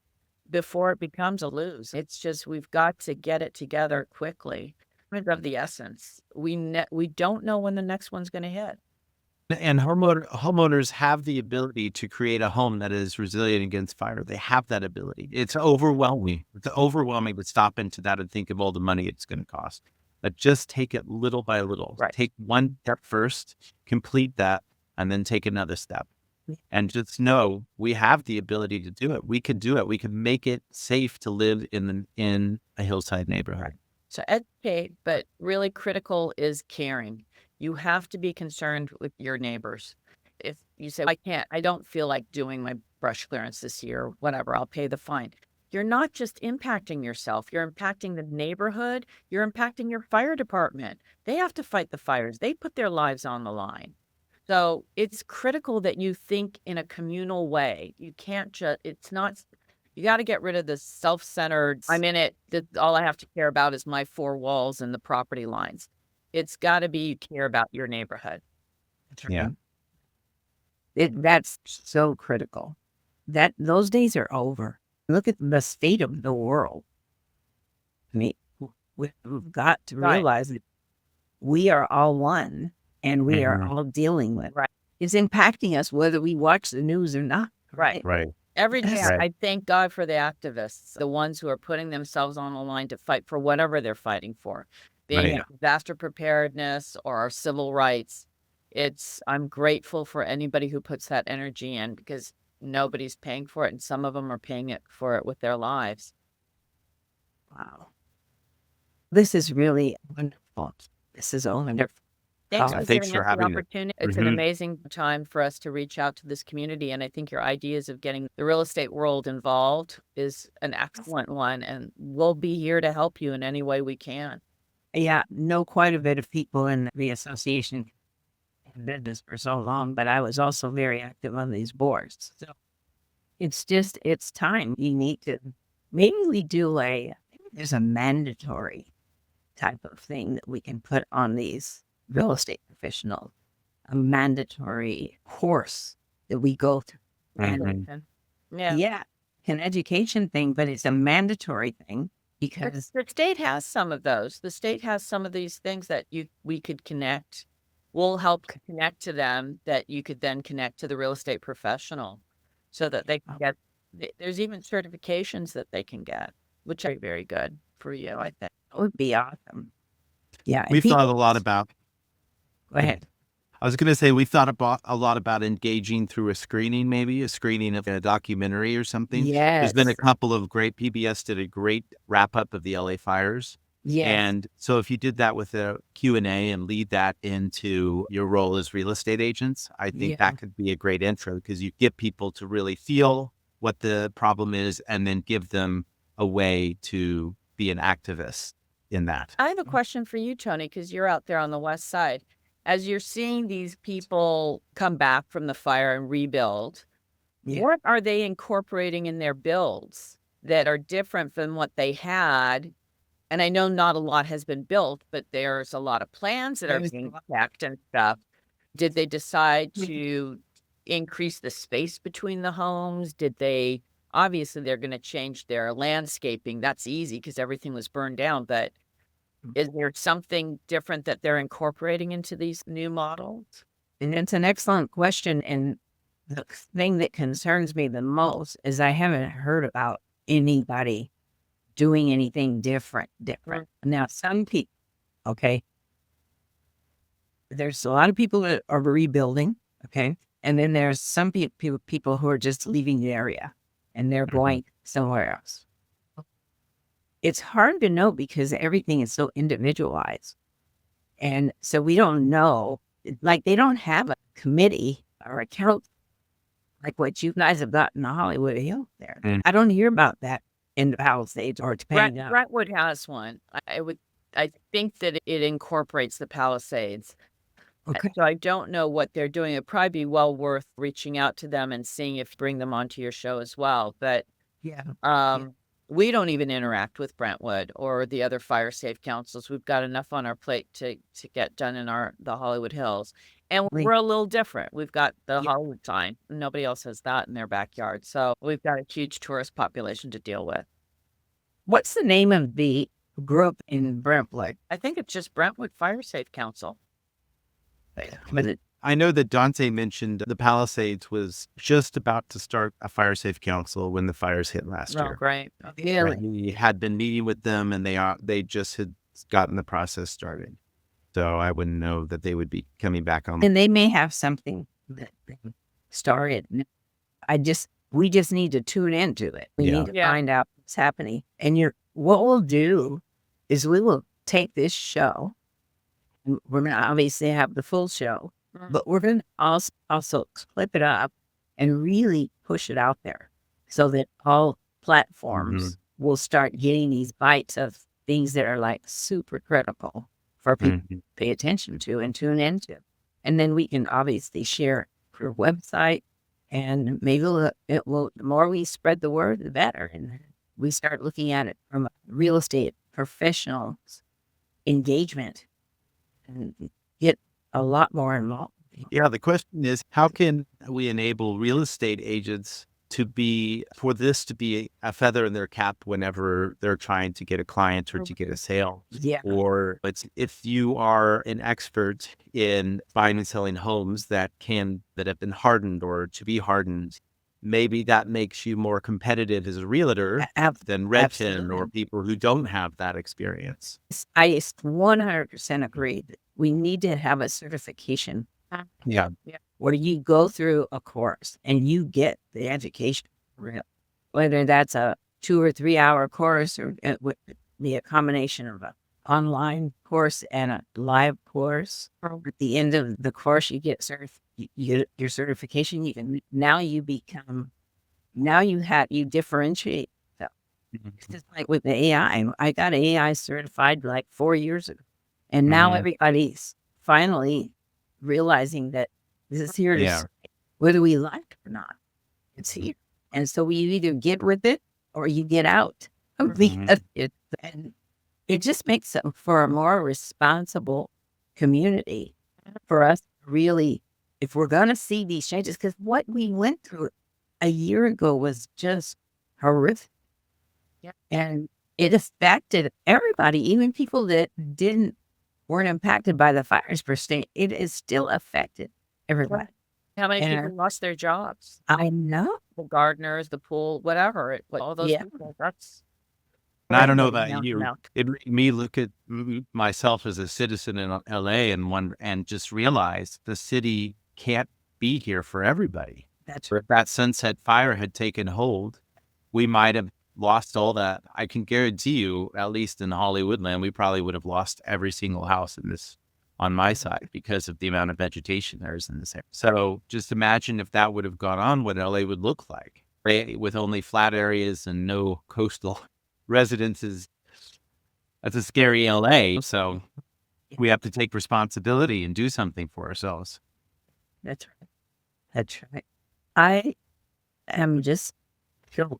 before it becomes a lose. It's just we've got to get it together quickly. Of the essence. We don't know when the next one's going to hit. And homeowners have the ability to create a home that is resilient against fire. They have that ability. It's overwhelming. It's overwhelming to stop into that and think of all the money it's going to cost. But just take it little by little. Right. Take one step first, complete that, and then take another step. And just know we have the ability to do it. We could do it. We could make it safe to live in a hillside neighborhood. Right. So educate, but really critical is caring. You have to be concerned with your neighbors. If you say, I don't feel like doing my brush clearance this year, whatever, I'll pay the fine. You're not just impacting yourself. You're impacting the neighborhood. You're impacting your fire department. They have to fight the fires. They put their lives on the line. So it's critical that you think in a communal way. You can't just, you got to get rid of the self-centered, I'm in it, all I have to care about is my four walls and the property lines. It's got to be you care about your neighborhood. Yeah. That's so critical. Those days are over. Look at the state of the world. I mean, we've got to realize that we are all one and we are all dealing with it. Right. It's impacting us whether we watch the news or not. Right. Right. Every day, Right. I thank God for the activists, the ones who are putting themselves on the line to fight for whatever they're fighting for, being it disaster preparedness or our civil rights. I'm grateful for anybody who puts that energy in because nobody's paying for it, and some of them are paying for it with their lives. Wow. This is really wonderful. This is wonderful. Thanks for Thanks giving for us the having it. opportunity. It's an Mhm. amazing time for us to reach out to this community, and I think your ideas of getting the real estate world involved is an excellent one, and we'll be here to help you in any way we can. Yeah, know quite a bit of people in the association in business for so long, but I was also very active on these boards. So it's time. You need to, maybe we do there's a mandatory type of thing that we can put on these real estate professionals, a mandatory course that we go through. And Yeah. an education thing, but it's a mandatory thing because The state has some of those. The state has some of these things that we could connect. We'll help connect to them that you could then connect to the real estate professional so that they can get, there's even certifications that they can get, which are very good for you, I think. it would be awesome. Yeah. and We've thought people- a lot about. Go ahead. I was going to say we've thought about a lot about engaging through a screening of a documentary or something. Yes. There's been a couple of PBS did a great wrap up of the LA fires. Yes. And so if you did that with a Q&A and lead that into your role as real estate agents, I think that could be a great intro because you get people to really feel what the problem is and then give them a way to be an activist in that. I have a question for you, Toni, because you're out there on the west side. As you're seeing these people come back from the fire and rebuild, what are they incorporating in their builds that are different than what they had And I know not a lot has been built, but there's a lot of plans that are being checked and stuff. Did they decide to increase the space between the homes? Obviously they're going to change their landscaping. That's easy because everything was burned down. But is there something different that they're incorporating into these new models? And it's an excellent question. And the thing that concerns me the most is I haven't heard about anybody doing anything different. Now, some people, okay, there's a lot of people that are rebuilding, okay, and then there's some people who are just leaving the area and they're going somewhere else. It's hard to know because everything is so individualized. And so we don't know, like they don't have a committee or a council like what you guys have got in the Hollywood Hills there. I don't hear about that in the Palisades or Topanga. Brentwood has one. I think that it incorporates the Palisades. Okay. So I don't know what they're doing. It'd probably be well worth reaching out to them and seeing if you bring them onto your show as well. But we don't even interact with Brentwood or the other fire safe councils. We've got enough on our plate to get done in the Hollywood Hills. And we're a little different. We've got the Hollywood sign. Nobody else has that in their backyard. So we've got a huge tourist population to deal with. What's the name of the group in Brentwood? I think it's just Brentwood Fire Safe Council. I know that Dante mentioned the Palisades was just about to start a fire safe council when the fires hit last year. Great. Right. He had been meeting with them and they just had gotten the process started. So I wouldn't know that they would be coming back on. And they may have something that they started. We just need to tune into it. We need to find out what's happening. And what we'll do is we will take this show. And we're going to obviously have the full show, but we're going to also clip it up and really push it out there so that all platforms will start getting these bites of things that are like super critical for people to pay attention to and tune into. And then we can obviously share your website, and maybe the more we spread the word, the better. And we start looking at it from a real estate professionals engagement and get a lot more involved. Yeah, the question is, how can we enable real estate agents for this to be a feather in their cap whenever they're trying to get a client or to get a sale? Yeah. Or if you are an expert in buying and selling homes that have been hardened or to be hardened, maybe that makes you more competitive as a realtor than Redfin or people who don't have that experience. I 100% agree that we need to have a certification. Yeah. Where you go through a course and you get the education, whether that's a 2 or 3 hour course or it would be a combination of an online course and a live course. At the end of the course, you get your certification. You differentiate. It's just like with the AI. I got AI certified like 4 years ago, and now everybody's finally realizing that this is here to stay, whether we like it or not. It's here. And so we either get with it or you get out. And it just makes it for a more responsible community for us really, if we're going to see these changes, because what we went through a year ago was just horrific. Yeah. And it affected everybody, even people that weren't impacted by the fires per se. It is still affected everybody. How many people lost their jobs? I know. The gardeners, the pool, whatever. All those people. And I don't know about you. It made me look at myself as a citizen in LA and just realize the city can't be here for everybody. That's if that Sunset Fire had taken hold, we might have lost all that. I can guarantee you, at least in Hollywood land, we probably would have lost every single house on my side because of the amount of vegetation there is in this area. So just imagine if that would have gone on, what LA would look like, right? With only flat areas and no coastal residences. That's a scary LA. So we have to take responsibility and do something for ourselves. That's right. That's right. I am just thrilled,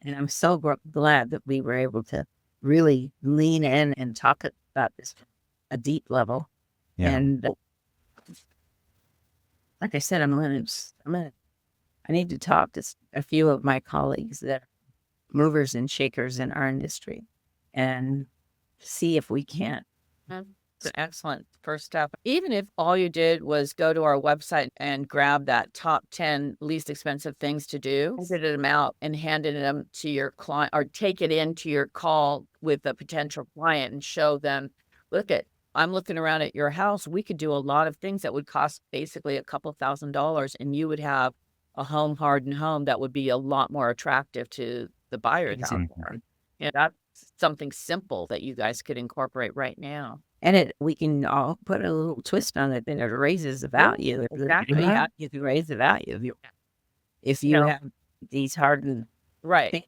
and I'm so glad that we were able to really lean in and talk about this at a deep level. Yeah. And like I said, I need to talk to a few of my colleagues that are movers and shakers in our industry and see if we can. It's an excellent first step. Even if all you did was go to our website and grab that top 10 least expensive things to do, edited them out and handed them to your client, or take it into your call with a potential client and show them, I'm looking around at your house. We could do a lot of things that would cost basically a couple $1,000s, and you would have a hardened home that would be a lot more attractive to the buyers out there. Yeah, that's something simple that you guys could incorporate right now. And we can all put a little twist on it, and it raises the value. Exactly. You can raise the value if you You know, have these hardened right. things.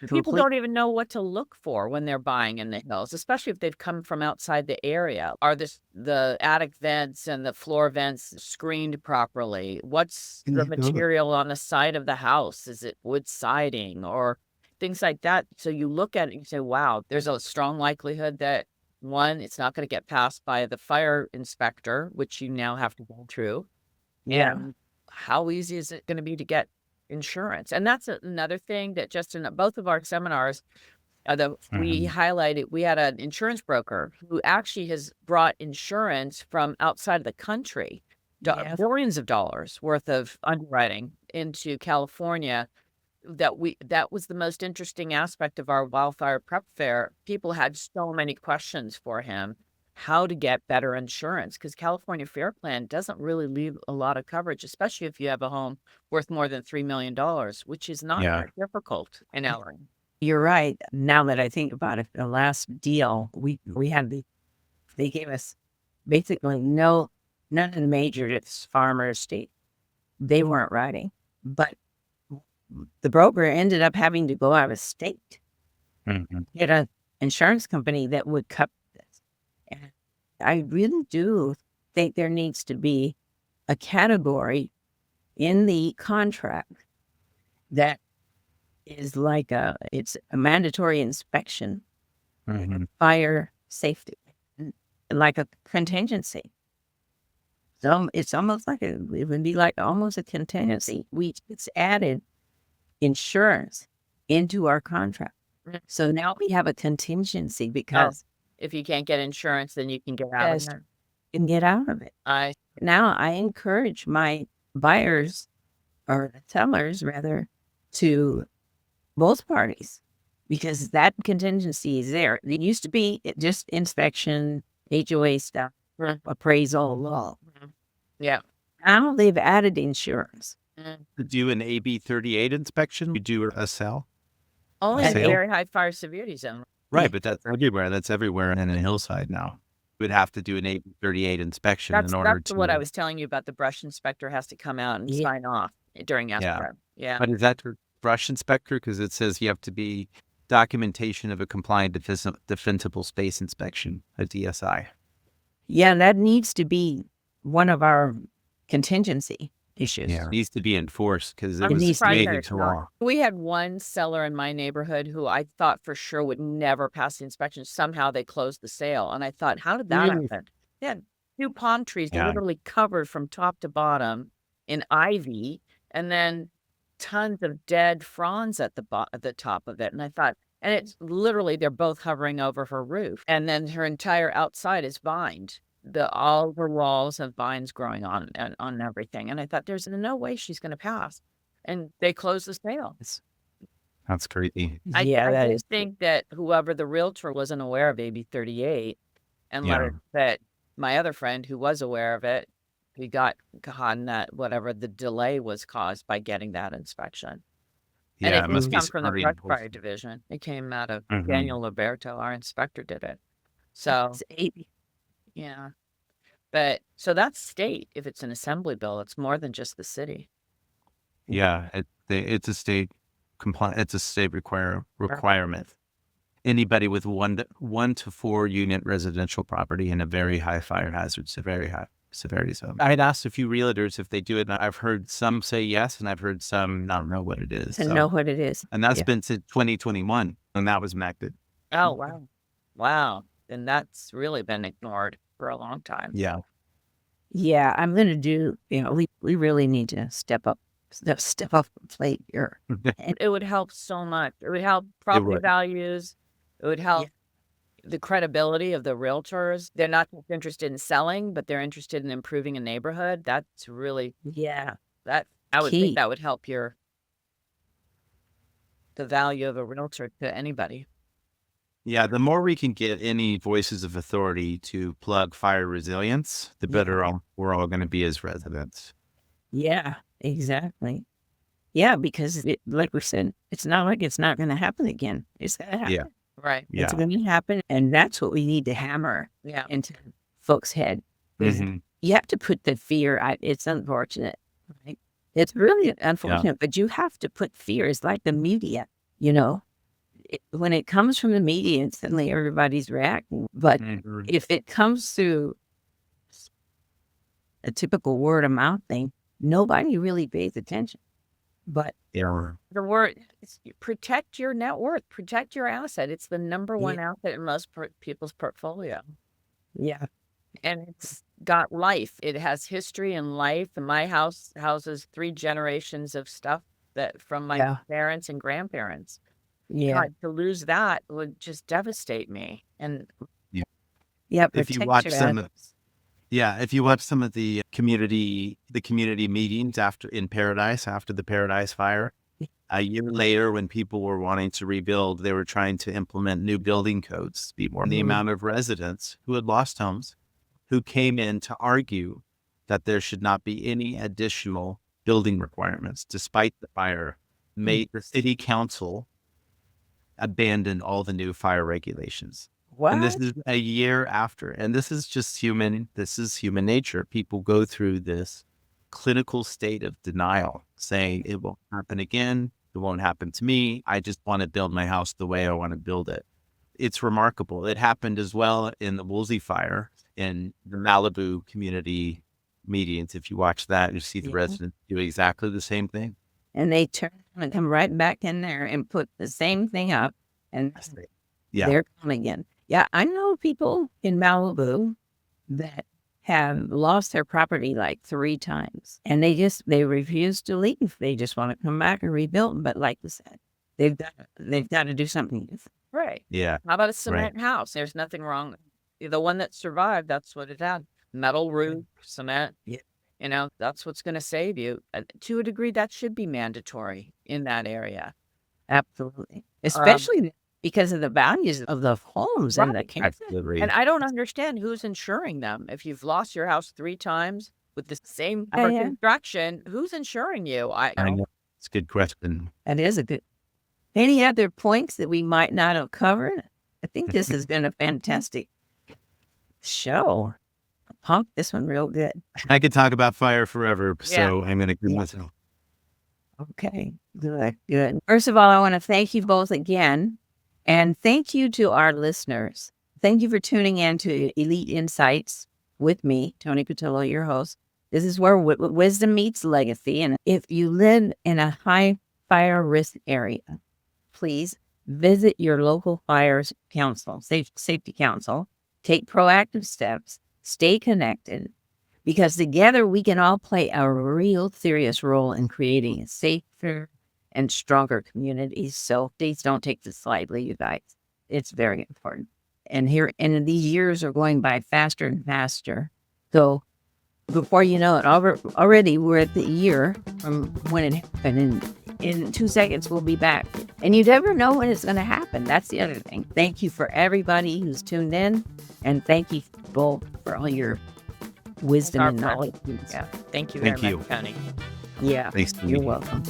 People don't even know what to look for when they're buying in the hills, especially if they've come from outside the area. Are the attic vents and the floor vents screened properly? What's the material on the side of the house? Is it wood siding or things like that? So you look at it and you say, wow, there's a strong likelihood that, one, it's not going to get passed by the fire inspector, which you now have to go through. Yeah. And how easy is it going to be to get insurance? And that's another thing that just in both of our seminars, we highlighted, we had an insurance broker who actually has brought insurance from outside of the country, billions of dollars worth of underwriting into California. That was the most interesting aspect of our wildfire prep fair. People had so many questions for him, how to get better insurance, because California Fair Plan doesn't really leave a lot of coverage, especially if you have a home worth more than $3 million, which is not very difficult in LA. You're right. Now that I think about it, the last deal we had, they gave us basically none of the major farmer state. They weren't writing, but the broker ended up having to go out of state, get an insurance company that would cover this. And I really do think there needs to be a category in the contract that is like it's a mandatory inspection, fire safety, like a contingency. So it's almost like it would be like almost a contingency. It's added insurance into our contract. So now we have a contingency because if you can't get insurance, then you can get out of it. Can get out of it. Now I encourage my buyers, or the sellers rather, to both parties, because that contingency is there. It used to be just inspection, HOA stuff, appraisal, law. Yeah. Now they've added insurance. To do an AB 38 inspection, you do a sale. Only in very high fire severity zone. Right, but that's everywhere. That's everywhere in a hillside now. You would have to do an AB 38 inspection in order to. That's what I was telling you about. The brush inspector has to come out and sign off during ASPR. Yeah. But is that the brush inspector? Because it says you have to be documentation of a compliant defensible space inspection, a DSI. Yeah, that needs to be one of our contingency issues. Yeah, it needs to be enforced because it I'm was surprised made that into it's not. law. We had one seller in my neighborhood who I thought for sure would never pass the inspection. Somehow they closed the sale. And I thought, how did that happen? They had 2 palm trees literally covered from top to bottom in ivy, and then tons of dead fronds at the top of it. And I thought, and it's literally, they're both hovering over her roof. And then her entire outside is vined. All her walls have vines growing on everything. And I thought, there's no way she's going to pass. And they closed the sale. That's crazy. I think that whoever the realtor wasn't aware of AB 38 and that my other friend who was aware of it, he got caught in that, whatever the delay was caused by getting that inspection. Yeah, and it must come be from the brush fire division. It came out of Daniel Liberto, our inspector did it. So, yeah. But so that's state. If it's an assembly bill, it's more than just the city. Yeah, it's a state It's a state requirement. Anybody with 1 to 4 unit residential property in a very high fire hazard, very high severity zone. I'd asked a few realtors if they do it, and I've heard some say yes, and I've heard some not know what it is. Know what it is. And that's been since 2021, and that was enacted. Oh, wow. Wow. And that's really been ignored for a long time. Yeah. Yeah, I'm going to do, we really need to step up the plate here. And It would help so much. It would help It property would. values. It would help the credibility of the realtors. They're not just interested in selling, but they're interested in improving a neighborhood. That's really yeah, I would key. think that would help the value of a realtor to anybody. Yeah, the more we can get any voices of authority to plug fire resilience, the better we're all going to be as residents. Yeah, exactly. Yeah, because like we said, it's not like it's not going to happen again. It's going to happen. Yeah. Right. It's Yeah. going to happen. And that's what we need to hammer Yeah. into folks' head. Is Mhm. you have to put the fear out. It's unfortunate, right? It's really unfortunate, but you have to put fear. It's like the media, when it comes from the media, instantly everybody's reacting. But Mhm. if it comes through a typical word of mouth thing, nobody really pays attention. But Yeah. The word is protect your net worth, protect your asset. It's the number one asset in most people's portfolio. yeah, And it's got life. It has history and life. And my house houses 3 generations of stuff that from my parents and grandparents. yeah, God, to lose that would just devastate me. And yeah. If you protect watch your some of, assets. if you watch some of the community meetings in Paradise after the Paradise fire, a year later, when people were wanting to rebuild, they were trying to implement new building codes to be more. The amount of residents who had lost homes, who came in to argue that there should not be any additional building requirements, despite the fire, made the city council abandon all the new fire regulations. What? And this is a year after. And this is just human nature. People go through this clinical state of denial, saying it won't happen again. It won't happen to me. I just want to build my house the way I want to build it. It's remarkable. It happened as well in the Woolsey fire in the Malibu community meetings. If you watch that, you see the residents do exactly the same thing. And they turn and come right back in there and put the same thing up, and they're coming in. Yeah, I know people in Malibu that have lost their property like 3 times, and they refuse to leave. They just want to come back and rebuild. But like you said, they've got to do something. right. Yeah. How about a cement house? There's nothing wrong. The one that survived, that's what it had. Metal roof, cement. Yeah. That's what's going to save you. To a degree, that should be mandatory in that area. Absolutely. Especially because of the values of the homes and the cancer. Absolutely. And I don't understand who's insuring them. If you've lost your house 3 times with the same construction, who's insuring you? I know. It's a good question. That is a good. Any other points that we might not have covered? I think this has been a fantastic show. Punk this one real good. I could talk about fire forever, so I'm going to give myself. Okay, good. First of all, I want to thank you both again, and thank you to our listeners. Thank you for tuning in to Elite Insights with me, Toni Patillo, your host. This is where wisdom meets legacy, and if you live in a high fire risk area, please visit your local fires council, safety council. Take proactive steps. Stay connected, because together we can all play a real serious role in creating a safer and stronger community. So please don't take this lightly, you guys. It's very important. And these years are going by faster and faster. So before you know it, already we're at the year from when it happened. And in 2 seconds, we'll be back. And you never know when it's going to happen. That's the other thing. Thank you for everybody who's tuned in. And thank you both for all your wisdom and knowledge. Yeah. Thank you very much, Toni. Yeah. Thanks, You're welcome.